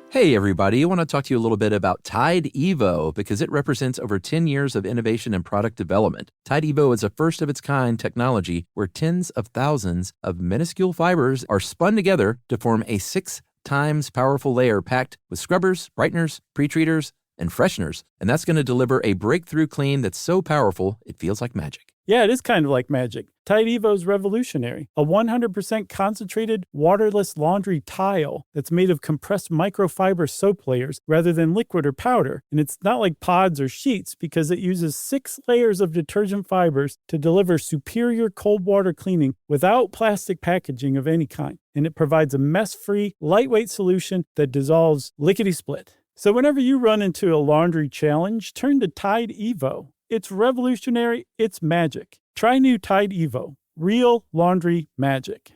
Hey everybody, I want to talk to you a little bit about Tide Evo because it represents over 10 years of innovation and product development. Tide Evo is a first-of-its-kind technology where tens of thousands of minuscule fibers are spun together to form a 6 times powerful layer packed with scrubbers, brighteners, pre-treaters, and fresheners. And that's going to deliver a breakthrough clean that's so powerful it feels like magic. Yeah, it is kind of like magic. Tide Evo is revolutionary. A 100% concentrated, waterless laundry tile that's made of compressed microfiber soap layers rather than liquid or powder. And it's not like pods or sheets because it uses 6 layers of detergent fibers to deliver superior cold water cleaning without plastic packaging of any kind. And it provides a mess-free, lightweight solution that dissolves lickety-split. So whenever you run into a laundry challenge, turn to Tide Evo. It's revolutionary. It's magic. Try new Tide Evo. Real laundry magic.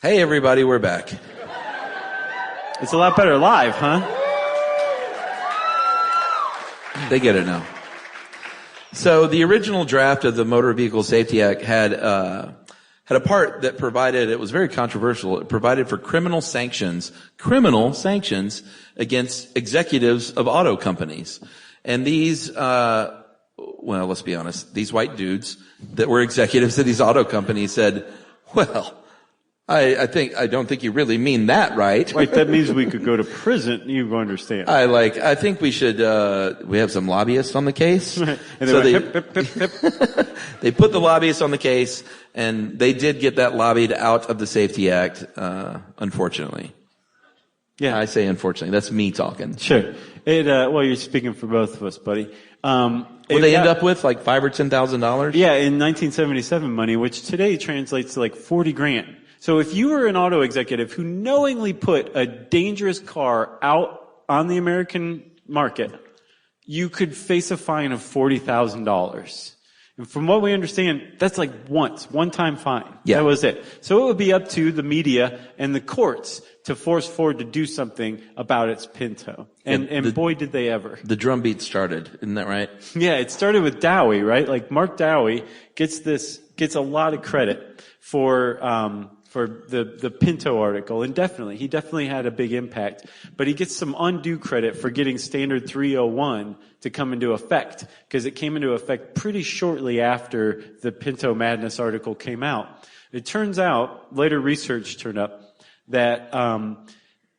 Hey, everybody, we're back. It's a lot better live, huh? They get it now. So the original draft of the Motor Vehicle Safety Act had a part that provided, it was very controversial, it provided for criminal sanctions against executives of auto companies. And these, well, let's be honest, these white dudes that were executives of these auto companies said, well, I don't think you really mean that, right? Right, that means we could go to prison. You understand. I think we should, we have some lobbyists on the case. And so hip, hip, hip, hip. they put the lobbyists on the case, and they did get that lobbied out of the Safety Act, unfortunately. Yeah. I say unfortunately. That's me talking. Sure. Well, you're speaking for both of us, buddy. What they end up with, like $5,000 or $10,000? Yeah, in 1977 money, which today translates to like $40,000. So if you were an auto executive who knowingly put a dangerous car out on the American market, you could face a fine of $40,000. And from what we understand, that's like one-time fine. Yeah. That was it. So it would be up to the media and the courts to force Ford to do something about its Pinto. And boy, did they ever. The drumbeat started, isn't that right? Yeah, it started with Dowie, right? Like Mark Dowie gets a lot of credit for the Pinto article, and he definitely had a big impact, but he gets some undue credit for getting Standard 301 to come into effect, because it came into effect pretty shortly after the Pinto Madness article came out. It turns out, later research turned up, that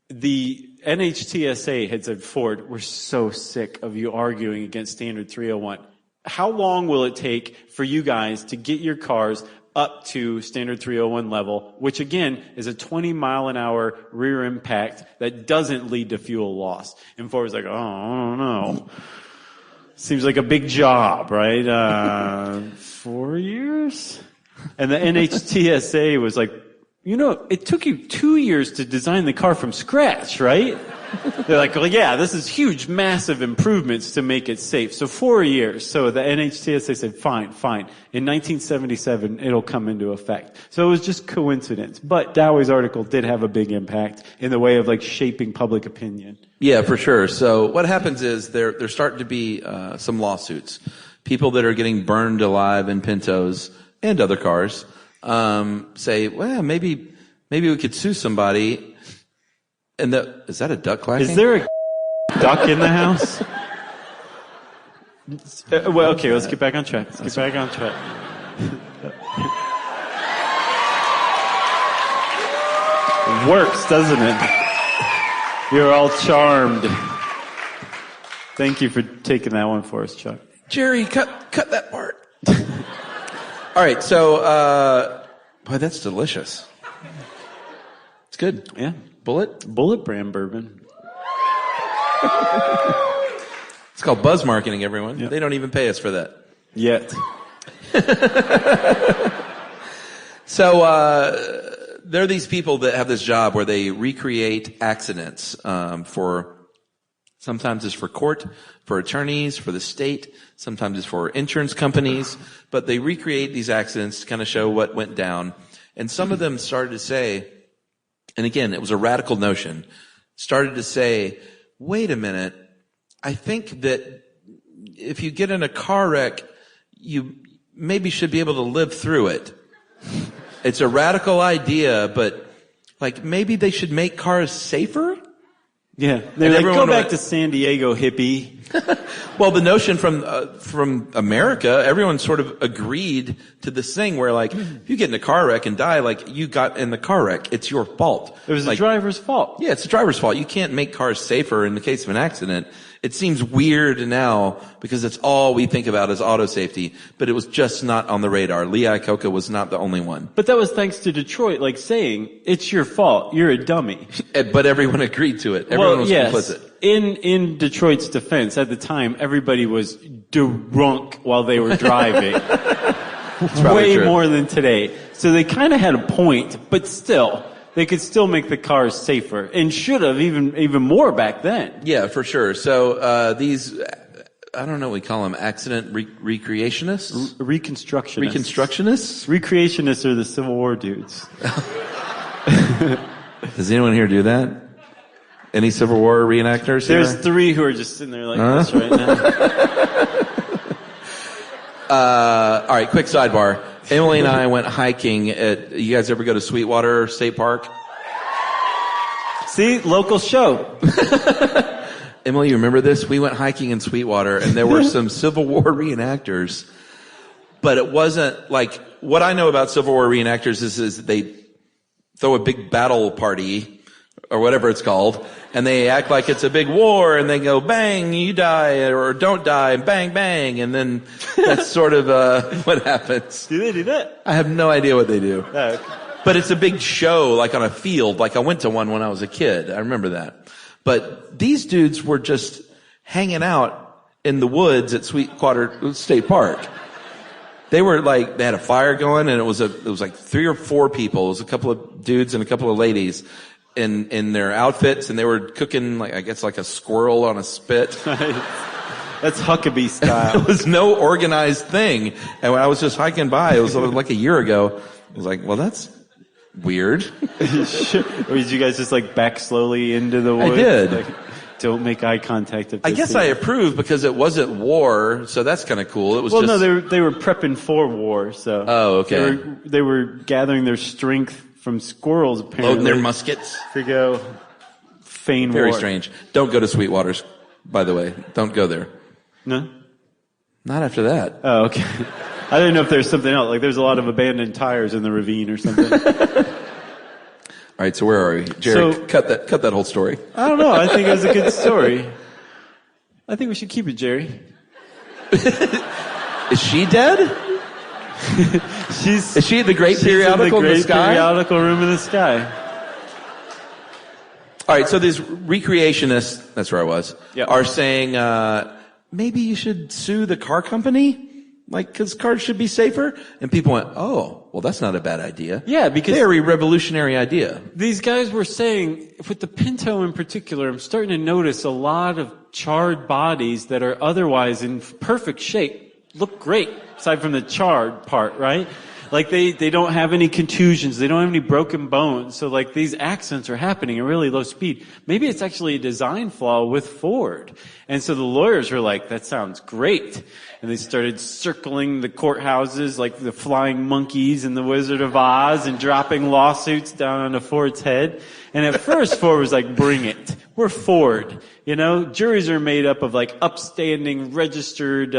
the NHTSA had said, Ford, we're so sick of you arguing against Standard 301. How long will it take for you guys to get your cars up to Standard 301 level, which again is a 20-mile-an-hour rear impact that doesn't lead to fuel loss? And Ford was like, oh, I don't know. Seems like a big job, right? 4 years? And the NHTSA was like, it took you 2 years to design the car from scratch, right? They're like, well, yeah, this is huge, massive improvements to make it safe. So 4 years. So the NHTSA said, fine. In 1977, it'll come into effect. So it was just coincidence. But Dowie's article did have a big impact in the way of like shaping public opinion. Yeah, for sure. So what happens is there's starting to be some lawsuits. People that are getting burned alive in Pintos and other cars say, well, maybe we could sue somebody. And is that a duck quacking? Is there a duck in the house? Well, okay, let's get back on track. Works, doesn't it? You're all charmed. Thank you for taking that one for us, Chuck. Jerry, cut that part. All right, so, boy, that's delicious. It's good. Yeah. Bullet brand bourbon. It's called buzz marketing, everyone. Yep. They don't even pay us for that. Yet. So, there are these people that have this job where they recreate accidents, sometimes it's for court, for attorneys, for the state, sometimes it's for insurance companies, but they recreate these accidents to kind of show what went down. And some of them started to say, and again, it was a radical notion, started to say, wait a minute, I think that if you get in a car wreck, you maybe should be able to live through it. It's a radical idea, but like maybe they should make cars safer? Yeah. They're like, go back to San Diego, hippie. Well, the notion from America, everyone sort of agreed to this thing where like, if you get in a car wreck and die, like you got in the car wreck, it's your fault. It was like, the driver's fault. Yeah, it's the driver's fault. You can't make cars safer in the case of an accident. It seems weird now because it's all we think about is auto safety, but it was just not on the radar. Lee Iacocca was not the only one. But that was thanks to Detroit, like saying, it's your fault. You're a dummy. But everyone agreed to it. Everyone was complicit. In Detroit's defense, at the time, everybody was drunk while they were driving. Way true. more than today. So they kind of had a point, but still, they could still make the cars safer and should have even more back then. Yeah, for sure. So, these, I don't know what we call them, accident recreationists? Reconstructionists. Reconstructionists? Recreationists are the Civil War dudes. Does anyone here do that? Any Civil War reenactors here? There's 3 who are just sitting there like this right now. All right, quick sidebar. Emily and I went hiking you guys ever go to Sweetwater State Park? See? Local show. Emily, you remember this? We went hiking in Sweetwater and there were some Civil War reenactors, but it wasn't like, what I know about Civil War reenactors is they throw a big battle party or whatever it's called, and they act like it's a big war, and they go, bang, you die, or don't die, and bang, bang, and then that's sort of what happens. Do they do that? I have no idea what they do. Oh, okay. But it's a big show, like on a field, like I went to one when I was a kid. I remember that. But these dudes were just hanging out in the woods at Sweetwater State Park. They were like, they had a fire going, and it was like 3 or 4 people. It was a couple of dudes and a couple of ladies in their outfits, and they were cooking, like, I guess like a squirrel on a spit. That's Huckabee style. It was no organized thing. And when I was just hiking by, it was like a year ago, I was like, well, that's weird. Or did you guys just like back slowly into the woods? I did. Like, don't make eye contact. I guess I approved because it wasn't war, so that's kind of cool. It was no, they were prepping for war, so. Oh, okay. They were gathering their strength from squirrels, apparently. Loading their muskets. To go feign war. Very strange. Don't go to Sweetwater's, by the way. Don't go there. No? Not after that. Oh, okay. I didn't know if there's something else. Like there's a lot of abandoned tires in the ravine or something. All right, so where are we? Jared, cut that whole story. I don't know. I think it was a good story. I think we should keep it, Jerry. Is she dead? Is she the great periodical in the sky? Periodical room in the sky. All right, so these recreationists, that's where I was, are saying, maybe you should sue the car company? Like, cause cars should be safer? And people went, oh, well, that's not a bad idea. Yeah, because very revolutionary idea. These guys were saying, with the Pinto in particular, I'm starting to notice a lot of charred bodies that are otherwise in perfect shape. Look great, aside from the charred part, right? Like they don't have any contusions, they don't have any broken bones, so like these accidents are happening at really low speed. Maybe it's actually a design flaw with Ford. And so the lawyers were like, that sounds great. And they started circling the courthouses like the flying monkeys in the Wizard of Oz and dropping lawsuits down onto Ford's head. And at first Ford was like, bring it. We're Ford. You know, juries are made up of like upstanding registered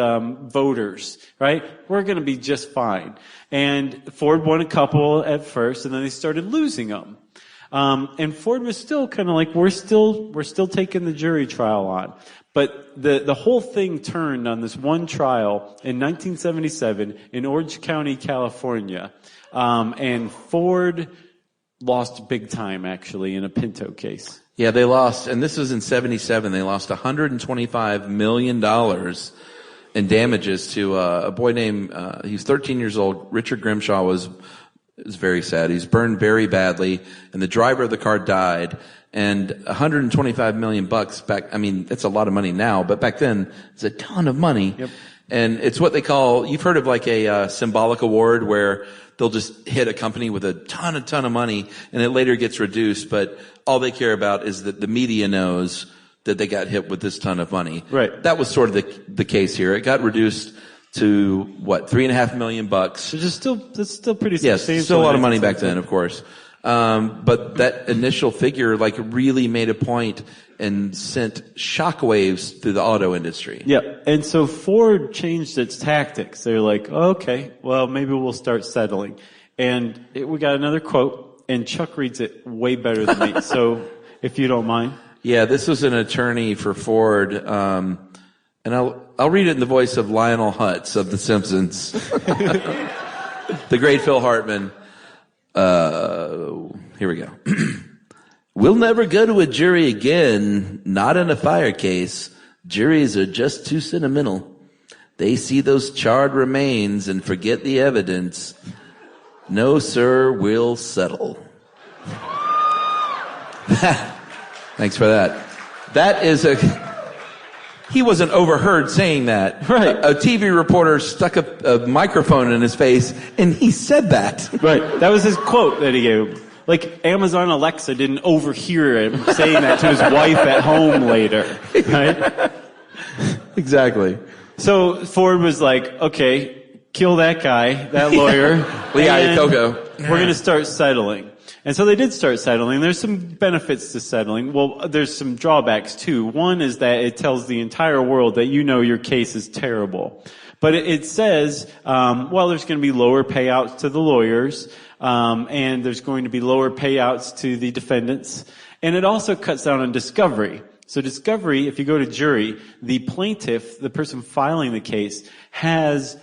voters, right? We're going to be just fine. And Ford won a couple at first, and then they started losing them. And Ford was still kind of like, we're still taking the jury trial on. But the whole thing turned on this one trial in 1977 in Orange County, California. And Ford lost big time, actually, in a Pinto case. Yeah, they lost, and this was in 77, they lost $125 million in damages to a boy named, he was 13 years old. Richard Grimshaw was It was very sad. He's burned very badly, and the driver of the car died. And $125 million back, I mean, it's a lot of money now, but back then, it's a ton of money. Yep. And it's what they call, you've heard of like a symbolic award where they'll just hit a company with a ton of money, and it later gets reduced, but all they care about is that the media knows that they got hit with this ton of money. Right. That was sort of the case here. It got reduced to what, $3.5 million. Which is that's still pretty Yes, substantial. still a lot of money back then, of course. But that initial figure like really made a point and sent shockwaves through the auto industry. Yeah. And so Ford changed its tactics. They're like, okay, well, maybe we'll start settling. And we got another quote, and Chuck reads it way better than me. So if you don't mind. Yeah, this was an attorney for Ford, and I'll read it in the voice of Lionel Hutz of The Simpsons. The great Phil Hartman. Here we go. We'll never go to a jury again, not in a fire case. Juries are just too sentimental. They see those charred remains and forget the evidence. No, sir, we'll settle. Thanks for that. That is he wasn't overheard saying that. Right. A TV reporter stuck a microphone in his face, and he said that. Right. That was his quote that he gave. Like Amazon Alexa didn't overhear him saying that to his wife at home later. Right? Exactly. So Ford was like, okay, kill that guy, that lawyer. Lee and Iacocca. We're going to start settling. And so they did start settling. There's some benefits to settling. Well, there's some drawbacks too. One is that it tells the entire world that you know your case is terrible. But it says, well, there's going to be lower payouts to the lawyers, and there's going to be lower payouts to the defendants. And it also cuts down on discovery. So discovery, if you go to jury, the plaintiff, the person filing the case, has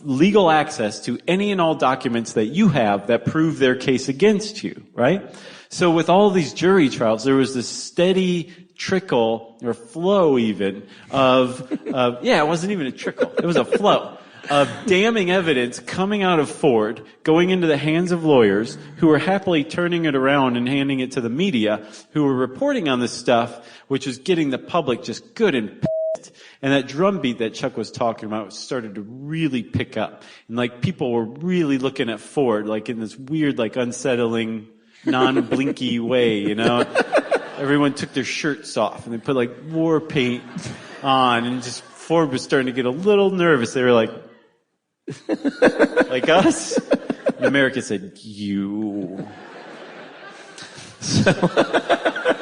legal access to any and all documents that you have that prove their case against you, right? So with all these jury trials, there was this steady trickle, or flow even, of it wasn't even a trickle, it was a flow of damning evidence coming out of Ford, going into the hands of lawyers who were happily turning it around and handing it to the media, who were reporting on this stuff, which was getting the public just good and pissed. And that drumbeat that Chuck was talking about started to really pick up. And like people were really looking at Ford like in this weird, like unsettling, non-blinky way, you know? Everyone took their shirts off and they put like war paint on, and just Ford was starting to get a little nervous. They were like us? And America said, you. So that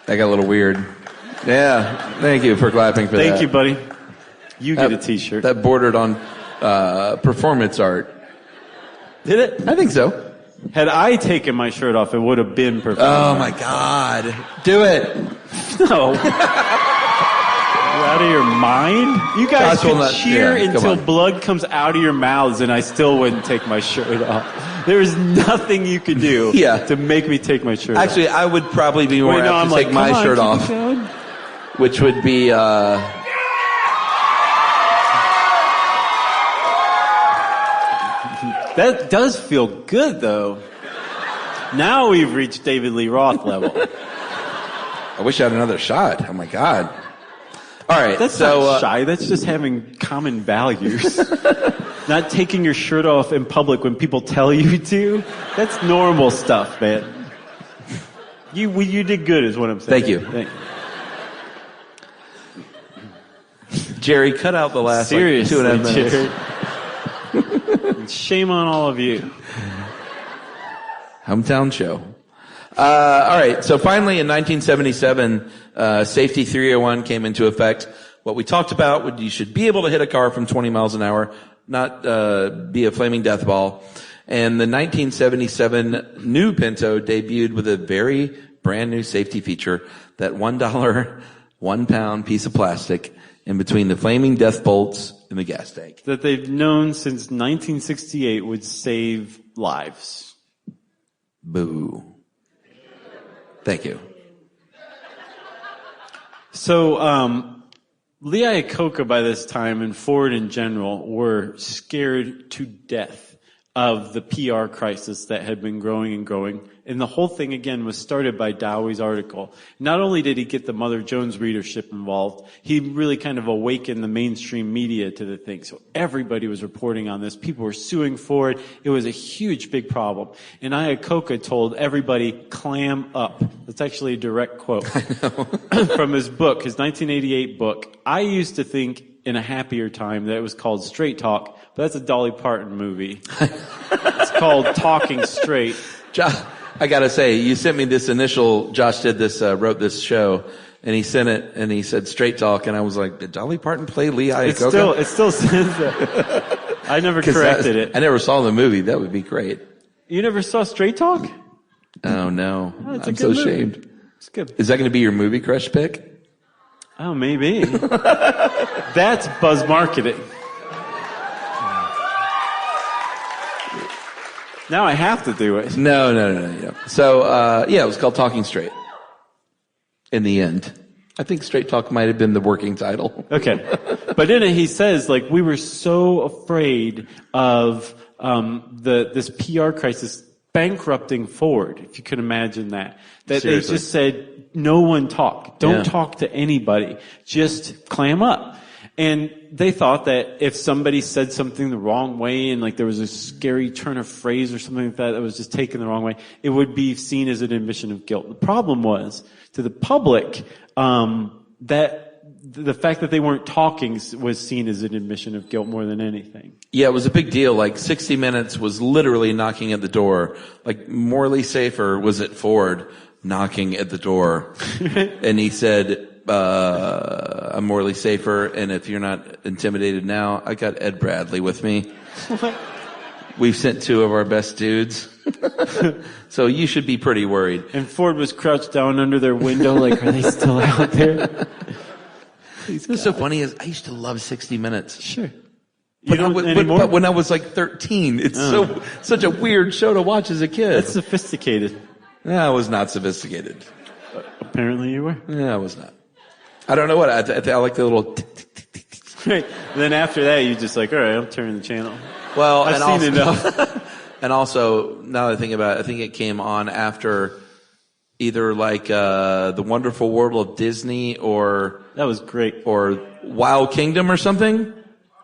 got a little weird. Yeah, thank you for clapping for that. Thank you, buddy. You get a t-shirt. That bordered on performance art. Did it? I think so. Had I taken my shirt off, it would have been performance. Oh my God. Do it. No. You're out of your mind? You guys could cheer until blood comes out of your mouths, and I still wouldn't take my shirt off. There is nothing you could do to make me take my shirt off. Actually, I would probably be more apt to take my shirt off, which would be... That does feel good, though. Now we've reached David Lee Roth level. I wish I had another shot. Oh, my God. All right. That's not shy. That's just having common values. Not taking your shirt off in public when people tell you to. That's normal stuff, man. You did good is what I'm saying. Thank you. Jerry, cut out the last Seriously, 2.5 minutes. Jerry. Shame on all of you. Hometown show. All right. So finally in 1977, Safety 301 came into effect. What we talked about, you should be able to hit a car from 20 miles an hour, not be a flaming death ball. And the 1977 new Pinto debuted with a very brand new safety feature, that $1, 1 pound piece of plastic in between the flaming death bolts and the gas tank. That they've known since 1968 would save lives. Boo. Thank you. So, Lee Iacocca by this time and Ford in general were scared to death of the PR crisis that had been growing and growing. And the whole thing, again, was started by Dowie's article. Not only did he get the Mother Jones readership involved, he really kind of awakened the mainstream media to the thing. So everybody was reporting on this. People were suing for it. It was a huge, big problem. And Iacocca told everybody, clam up. That's actually a direct quote from his book, his 1988 book. I used to think in a happier time that it was called Straight Talk, but that's a Dolly Parton movie. It's called Talking Straight. I gotta say, you sent me this initial, Josh did this, wrote this show, and he sent it, and he said Straight Talk, and I was like, did Dolly Parton play Lee Iacocca? It still says that. I never corrected it. I never saw the movie. That would be great. You never saw Straight Talk? Oh no. Oh, I'm so ashamed. It's good. Is that gonna be your movie crush pick? Oh, maybe. That's buzz marketing. Now I have to do it. No. So, it was called Talking Straight. In the end. I think Straight Talk might have been the working title. Okay. But in it, he says, like, we were so afraid of, this PR crisis bankrupting Ford, if you can imagine that. That Seriously. They just said, no one talk. Don't talk to anybody. Just clam up. And they thought that if somebody said something the wrong way and like there was a scary turn of phrase or something like that was just taken the wrong way, it would be seen as an admission of guilt. The problem was, to the public, that the fact that they weren't talking was seen as an admission of guilt more than anything. Yeah, it was a big deal. Like 60 Minutes was literally knocking at the door. Like Morley Safer was at Ford knocking at the door. And he said, I'm Morley Safer, and if you're not intimidated now, I got Ed Bradley with me. We've sent 2 of our best dudes. So you should be pretty worried. And Ford was crouched down under their window like, are they still out there? What's so funny is I used to love 60 Minutes. Sure. But when I was like 13, it's such a weird show to watch as a kid. That's sophisticated. Yeah, I was not sophisticated. Apparently you were. Yeah, I was not. I don't know what, I like the little Right. And then after that, you're just like, all right, I'm turning the channel. Well, I've seen enough. And also, now that I think about it, I think it came on after either like, The Wonderful World of Disney or... That was great. Or Wild Kingdom or something.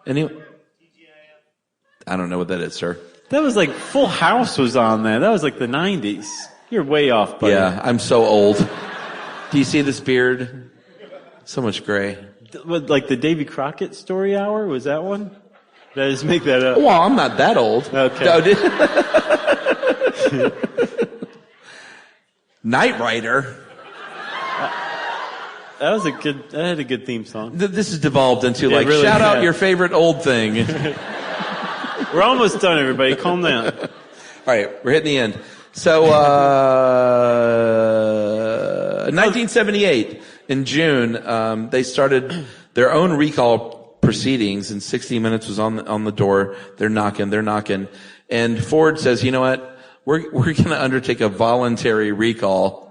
I don't know what that is, sir. That was like Full House was on there. That was like the 90s. You're way off, buddy. Yeah, I'm so old. Do you see this beard? So much gray. Like the Davy Crockett Story Hour? Was that one? Did I just make that up? Well, I'm not that old. Okay. Knight Rider. That had a good theme song. This has devolved into like, really shout out has. your favorite old thing. We're almost done, everybody. Calm down. All right, we're hitting the end. So, 1978, in June, they started their own recall proceedings, and 60 Minutes was on the door. They're knocking. And Ford says, you know what? We're going to undertake a voluntary recall.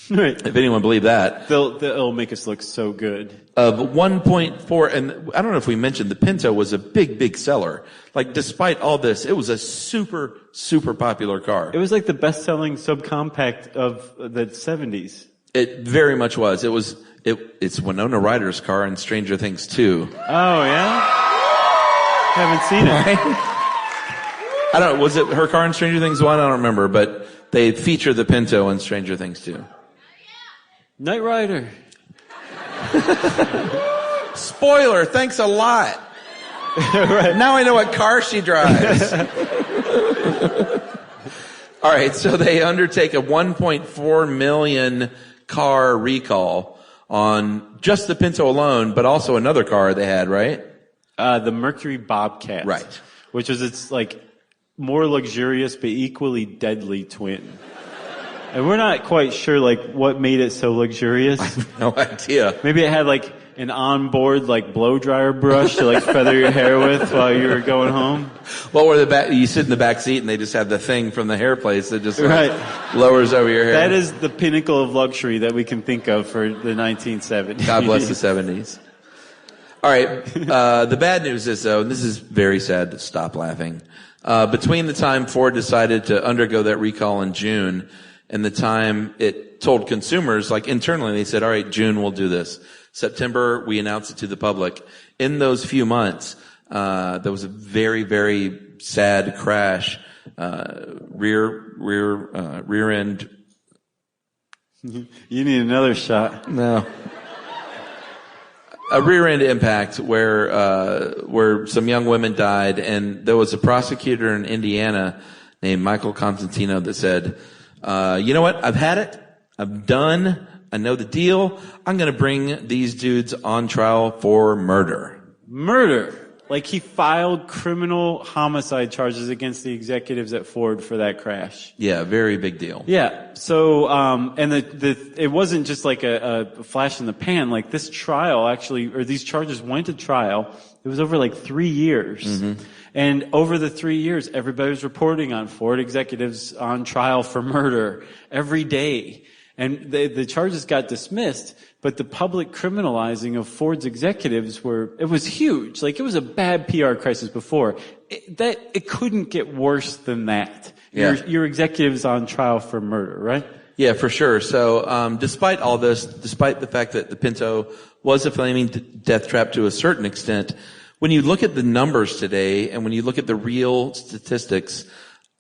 Right. If anyone believed that. They'll make us look so good. Of 1.4, and I don't know if we mentioned the Pinto was a big seller. Like, despite all this, it was a super, super popular car. It was like the best-selling subcompact of the 70s. It very much was. It's Winona Ryder's car in Stranger Things 2. Oh, yeah? Haven't seen it. Right? I don't know, was it her car in Stranger Things 1? I don't remember, but they feature the Pinto in Stranger Things 2. Knight Rider. Spoiler, thanks a lot. Right. Now I know what car she drives. All right, so they undertake a 1.4 million car recall on just the Pinto alone, but also another car they had, right? The Mercury Bobcat. Right. Which was its like more luxurious but equally deadly twin. And we're not quite sure like what made it so luxurious. I have no idea. Maybe it had like an onboard like blow dryer brush to like feather your hair with while you were going home. Well, where you sit in the back seat and they just have the thing from the hair place that just like, lowers over your hair. That is the pinnacle of luxury that we can think of for the 1970s. God bless the 70s. All right. The bad news is, though, and this is very sad, stop laughing. Between the time Ford decided to undergo that recall in June and the time it told consumers, like internally, they said, all right, June, we'll do this. September, we announced it to the public. In those few months, there was a very, very sad crash, rear end. You need another shot. No. A rear end impact where some young women died, and there was a prosecutor in Indiana named Michael Constantino that said, you know what? I've had it. I'm done. I know the deal. I'm going to bring these dudes on trial for murder. Murder. Like he filed criminal homicide charges against the executives at Ford for that crash. Yeah, very big deal. Yeah. So, and it wasn't just like a flash in the pan. Like this trial actually, or these charges went to trial. It was over like 3 years. Mm-hmm. And over the 3 years, everybody was reporting on Ford executives on trial for murder every day. And the charges got dismissed, but the public criminalizing of Ford's executives it was huge. Like it was a bad PR crisis before. It couldn't get worse than that. Yeah. Your executives on trial for murder, right? Yeah, for sure. So, despite all this, despite the fact that the Pinto was a flaming death trap to a certain extent, when you look at the numbers today and when you look at the real statistics,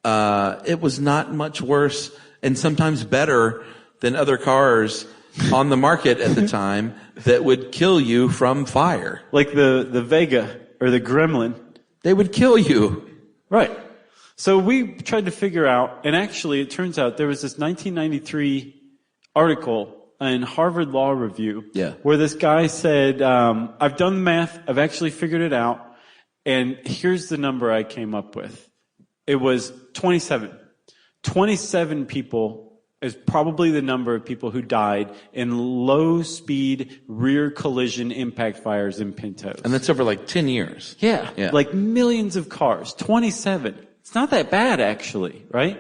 it was not much worse and sometimes better than other cars on the market at the time that would kill you from fire. Like the Vega or the Gremlin. They would kill you. Right. So we tried to figure out, and actually it turns out there was this 1993 article in Harvard Law Review where this guy said, I've done the math, I've actually figured it out, and here's the number I came up with. It was 27. 27 people is probably the number of people who died in low-speed rear collision impact fires in Pintos. And that's over like 10 years. Yeah. Like millions of cars. 27. It's not that bad, actually, right?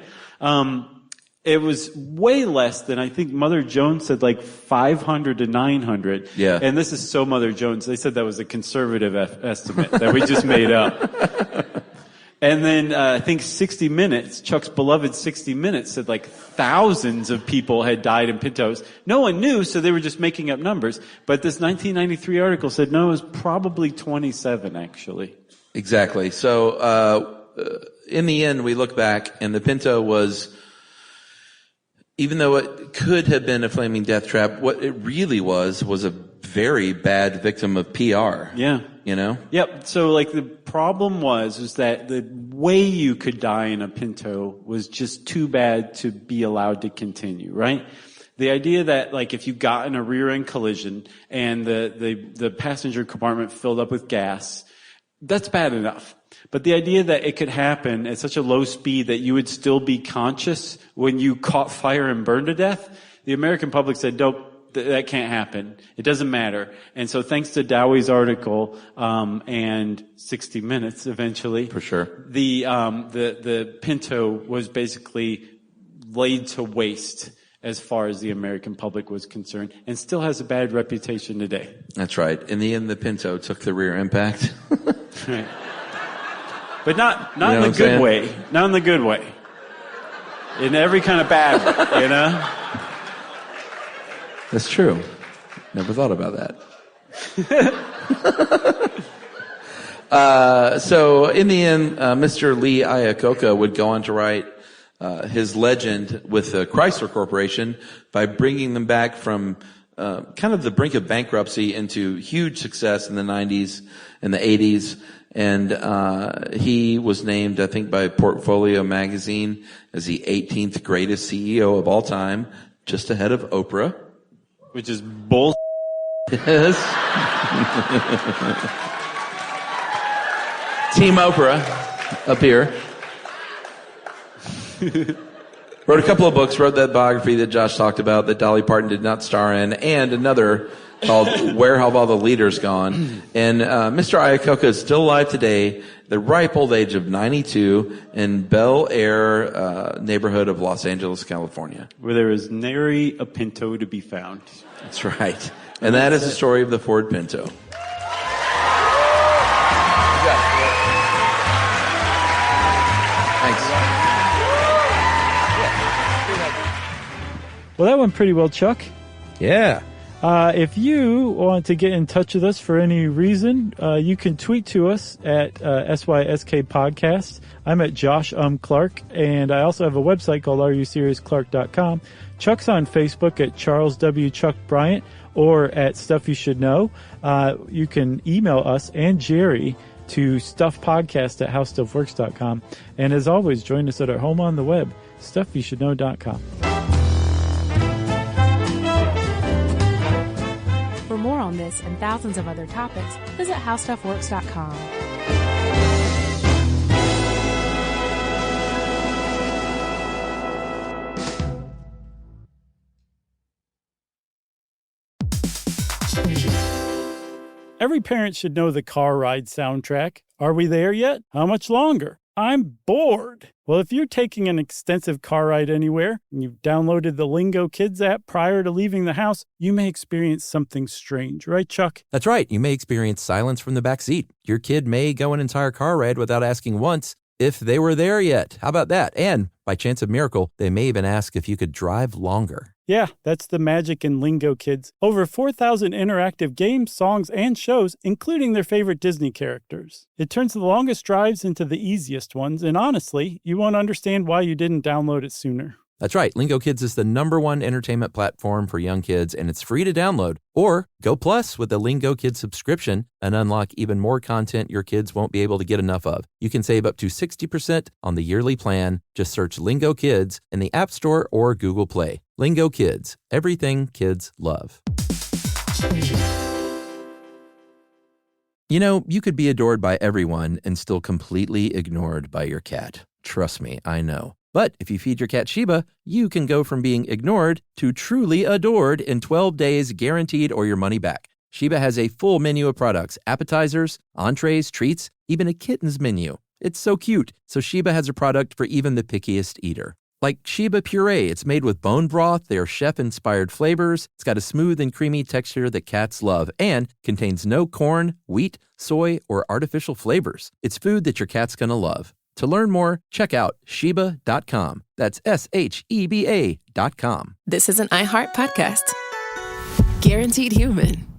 It was way less than, I think Mother Jones said, like 500 to 900. Yeah. And this is so Mother Jones. They said that was a conservative estimate that we just made up. And then I think 60 Minutes, Chuck's beloved 60 Minutes, said like thousands of people had died in Pintos. No one knew, so they were just making up numbers. But this 1993 article said, no, it was probably 27, actually. Exactly. So in the end, we look back, and the Pinto was, even though it could have been a flaming death trap, what it really was a very bad victim of PR. Yeah. You know? Yep. So like the problem was that the way you could die in a Pinto was just too bad to be allowed to continue, right? The idea that like if you got in a rear end collision and the passenger compartment filled up with gas, that's bad enough. But the idea that it could happen at such a low speed that you would still be conscious when you caught fire and burned to death, the American public said, nope, that can't happen. It doesn't matter. And so thanks to Dowie's article, and 60 Minutes eventually. For sure. The Pinto was basically laid to waste as far as the American public was concerned, and still has a bad reputation today. That's right. In the end, the Pinto took the rear impact. Right. But not in the good way. Not in the good way. In every kind of bad way, you know? That's true. Never thought about that. So in the end, Mr. Lee Iacocca would go on to write his legend with the Chrysler Corporation by bringing them back from kind of the brink of bankruptcy into huge success in the 90s and the 80s. And he was named, I think, by Portfolio magazine as the 18th greatest CEO of all time, just ahead of Oprah. Which is bull. Yes. Team Oprah up here. Wrote a couple of books, wrote that biography that Josh talked about that Dolly Parton did not star in, and another called Where Have All the Leaders Gone? And Mr. Iacocca is still alive today, the ripe old age of 92, in Bel Air neighborhood of Los Angeles, California. Where there is nary a Pinto to be found. That's right. And that is the story of the Ford Pinto. Thanks. Well, that went pretty well, Chuck. Yeah. If you want to get in touch with us for any reason, you can tweet to us at SYSK Podcast. I'm at Josh Clark, and I also have a website called AreYouSeriousClark.com. Chuck's on Facebook at Charles W. Chuck Bryant or at Stuff You Should Know. You can email us and Jerry to stuffpodcast@howstuffworks.com. And as always, join us at our home on the web, stuffyoushouldknow.com. For more on this and thousands of other topics, visit howstuffworks.com. Every parent should know the car ride soundtrack. Are we there yet? How much longer? I'm bored. Well, if you're taking an extensive car ride anywhere and you've downloaded the Lingo Kids app prior to leaving the house, you may experience something strange, right, Chuck? That's right. You may experience silence from the back seat. Your kid may go an entire car ride without asking once if they were there yet. How about that? And by chance of miracle, they may even ask if you could drive longer. Yeah, that's the magic in Lingo Kids. Over 4,000 interactive games, songs, and shows, including their favorite Disney characters. It turns the longest drives into the easiest ones, and honestly, you won't understand why you didn't download it sooner. That's right. Lingo Kids is the #1 entertainment platform for young kids, and it's free to download. Or go plus with the Lingo Kids subscription and unlock even more content your kids won't be able to get enough of. You can save up to 60% on the yearly plan. Just search Lingo Kids in the App Store or Google Play. Lingo Kids, everything kids love. You know, you could be adored by everyone and still completely ignored by your cat. Trust me, I know. But if you feed your cat Sheba, you can go from being ignored to truly adored in 12 days guaranteed or your money back. Sheba has a full menu of products, appetizers, entrees, treats, even a kitten's menu. It's so cute. So Sheba has a product for even the pickiest eater. Like Sheba Puree, it's made with bone broth. They are chef-inspired flavors. It's got a smooth and creamy texture that cats love and contains no corn, wheat, soy, or artificial flavors. It's food that your cat's gonna love. To learn more, check out Sheba.com. That's SHEBA.com. This is an iHeart podcast. Guaranteed human.